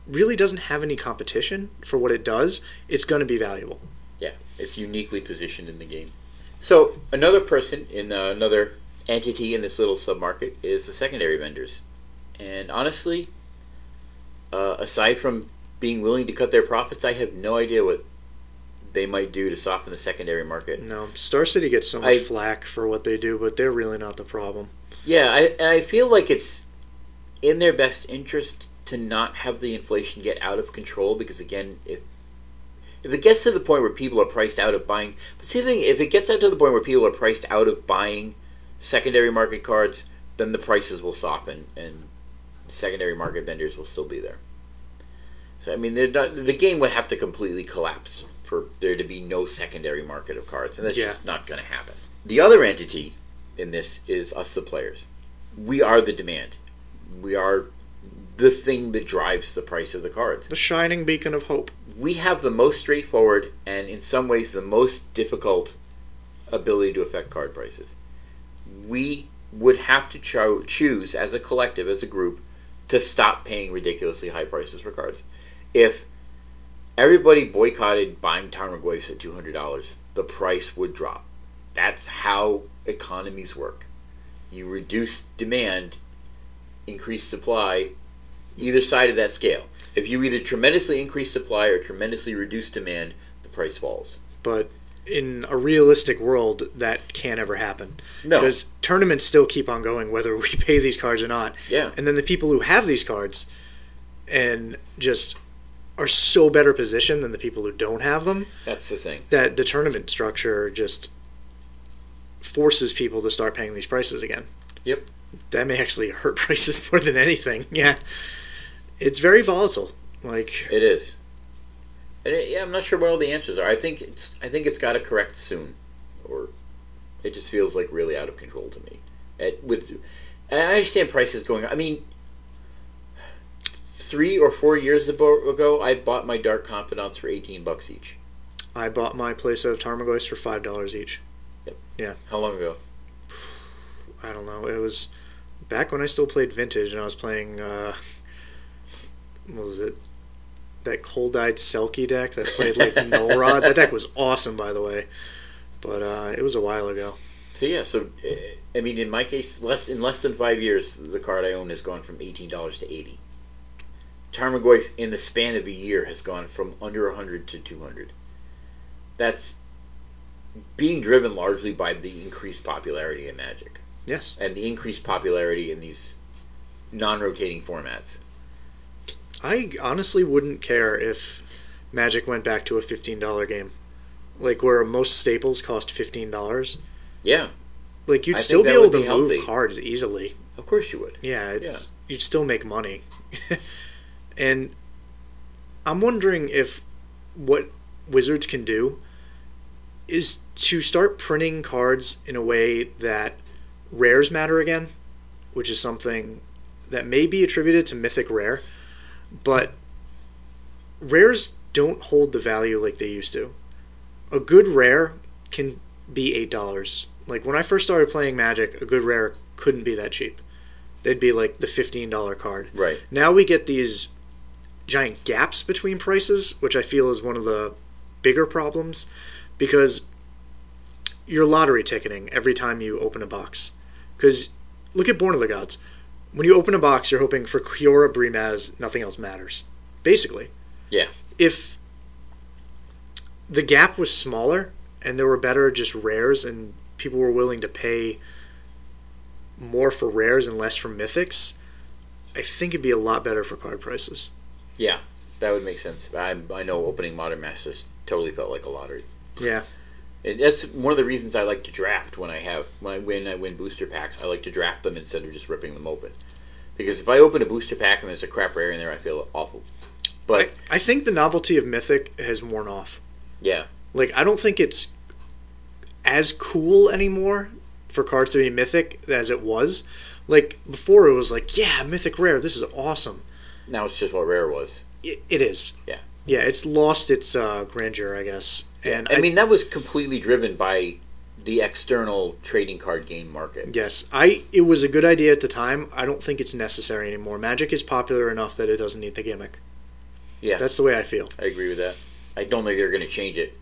really doesn't have any competition for what it does, it's going to be valuable. Yeah, it's uniquely positioned in the game. So another person in another entity in this little submarket is the secondary vendors. And honestly, aside from being willing to cut their profits, I have no idea what they might do to soften the secondary market. No, Star City gets so much flack for what they do, but they're really not the problem. Yeah, I feel like it's in their best interest to not have the inflation get out of control, because again, if it gets to the point where people are priced out of buying, but see the thing, if it gets out to the point where people are priced out of buying secondary market cards, then the prices will soften and the secondary market vendors will still be there. So I mean, the game would have to completely collapse for there to be no secondary market of cards, and that's just not going to happen. The other entity in this is us, the players. We are the demand. We are the thing that drives the price of the cards. The shining beacon of hope. We have the most straightforward and in some ways the most difficult ability to affect card prices. We would have to choose as a collective, as a group, to stop paying ridiculously high prices for cards. If everybody boycotted buying Tarmogoyfs at $200, the price would drop. That's how economies work. You reduce demand, increase supply, either side of that scale. If you either tremendously increase supply or tremendously reduce demand, the price falls. But in a realistic world, that can't ever happen. No. Because tournaments still keep on going whether we pay these cards or not. Yeah. And then the people who have these cards and just are so better positioned than the people who don't have them. That's the thing. That the tournament structure just forces people to start paying these prices again. Yep. That may actually hurt prices more than anything. Yeah. It's very volatile. Like it is. And I'm not sure what all the answers are. I think it's got to correct soon, or it just feels like really out of control to me. I understand prices going up. I mean, 3 or 4 years ago, I bought my Dark Confidants for $18 each. I bought my playset of Tarmogoyfs for $5 each. Yep. Yeah. How long ago? I don't know. It was back when I still played Vintage, and I was playing, what was it? That Cold-Eyed Selkie deck that played like Null Rod. That deck was awesome, by the way. But it was a while ago. So yeah, I mean, in my case, in less than 5 years, the card I own has gone from $18 to $80. Tarmogoyf, in the span of a year, has gone from under $100 to $200. That's being driven largely by the increased popularity in Magic. Yes. And the increased popularity in these non-rotating formats. I honestly wouldn't care if Magic went back to a $15 game. Like, where most staples cost $15. Yeah. Like, you'd still be able to move cards easily. Of course you would. Yeah, you'd still make money. And I'm wondering if what Wizards can do is to start printing cards in a way that rares matter again, which is something that may be attributed to Mythic Rare, but rares don't hold the value like they used to. A good rare can be $8. Like, when I first started playing Magic, a good rare couldn't be that cheap. They'd be like the $15 card. Right. Now we get these giant gaps between prices, which I feel is one of the bigger problems, because you're lottery ticketing every time you open a box. Because look at Born of the Gods. When you open a box, you're hoping for Kiora, Brimaz, nothing else matters. Basically. Yeah. If the gap was smaller and there were better just rares and people were willing to pay more for rares and less for mythics, I think it'd be a lot better for card prices. Yeah. That would make sense. I know opening Modern Masters totally felt like a lottery. Yeah. That's one of the reasons I like to draft when I win booster packs. I like to draft them instead of just ripping them open. Because if I open a booster pack and there's a crap rare in there, I feel awful. But I think the novelty of Mythic has worn off. Yeah. Like, I don't think it's as cool anymore for cards to be Mythic as it was. Like, before it was like, yeah, Mythic Rare, this is awesome. Now it's just what Rare was. It is. Yeah. Yeah, it's lost its grandeur, I guess. And I mean, that was completely driven by the external trading card game market. Yes. It was a good idea at the time. I don't think it's necessary anymore. Magic is popular enough that it doesn't need the gimmick. Yeah. That's the way I feel. I agree with that. I don't think they're going to change it.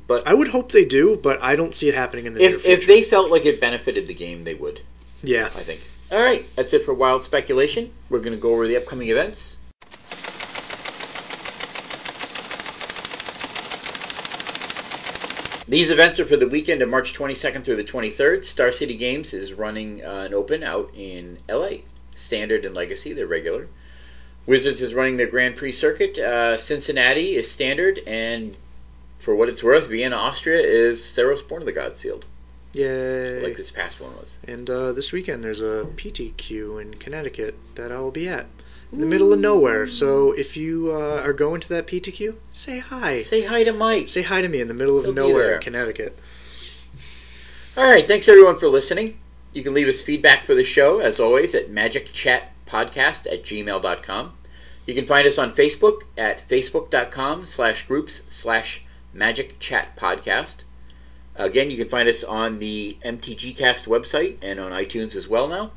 But I would hope they do, but I don't see it happening in the near future. If they felt like it benefited the game, they would. Yeah. I think. All right. That's it for Wild Speculation. We're going to go over the upcoming events. These events are for the weekend of March 22nd through the 23rd. Star City Games is running an open out in LA. Standard and Legacy, they're regular. Wizards is running their Grand Prix circuit. Cincinnati is Standard, and for what it's worth, Vienna, Austria is Theros Born of the Gods sealed. Yay. Like this past one was. And this weekend there's a PTQ in Connecticut that I will be at. In the middle of nowhere. So if you are going to that PTQ, say hi. Say hi to Mike. Say hi to me in the middle of nowhere in Connecticut. All right. Thanks, everyone, for listening. You can leave us feedback for the show, as always, at MagicChatPodcast@gmail.com. You can find us on Facebook at facebook.com/groups/MagicChatPodcast. Again, you can find us on the MTGcast website and on iTunes as well now.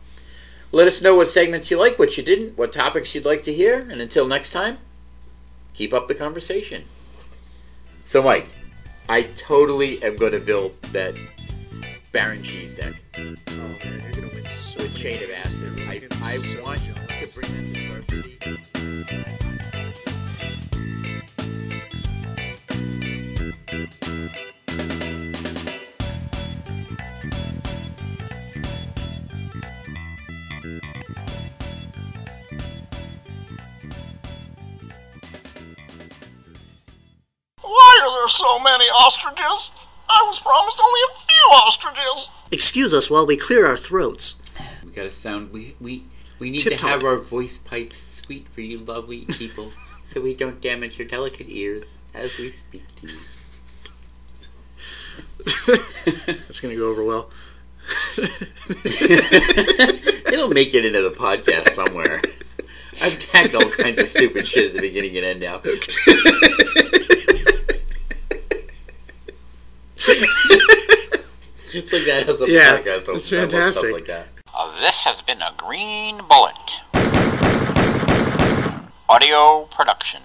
Let us know what segments you like, what you didn't, what topics you'd like to hear, and until next time, keep up the conversation. So, Mike, I totally am going to build that Baron Cheese deck. Oh man, you're going to win so with Chain of Aspen. I want to bring that to Star City. Why are there so many ostriches? I was promised only a few ostriches. Excuse us while we clear our throats. We gotta sound. We need Tip-top. to have our voice pipes sweet for you lovely people, so we don't damage your delicate ears as we speak to you. That's gonna go over well. It'll make it into the podcast somewhere. I've tagged all kinds of stupid shit at the beginning and end now. It's like that as a podcast. It's fantastic. Stuff like that. This has been a Green Bullet audio production.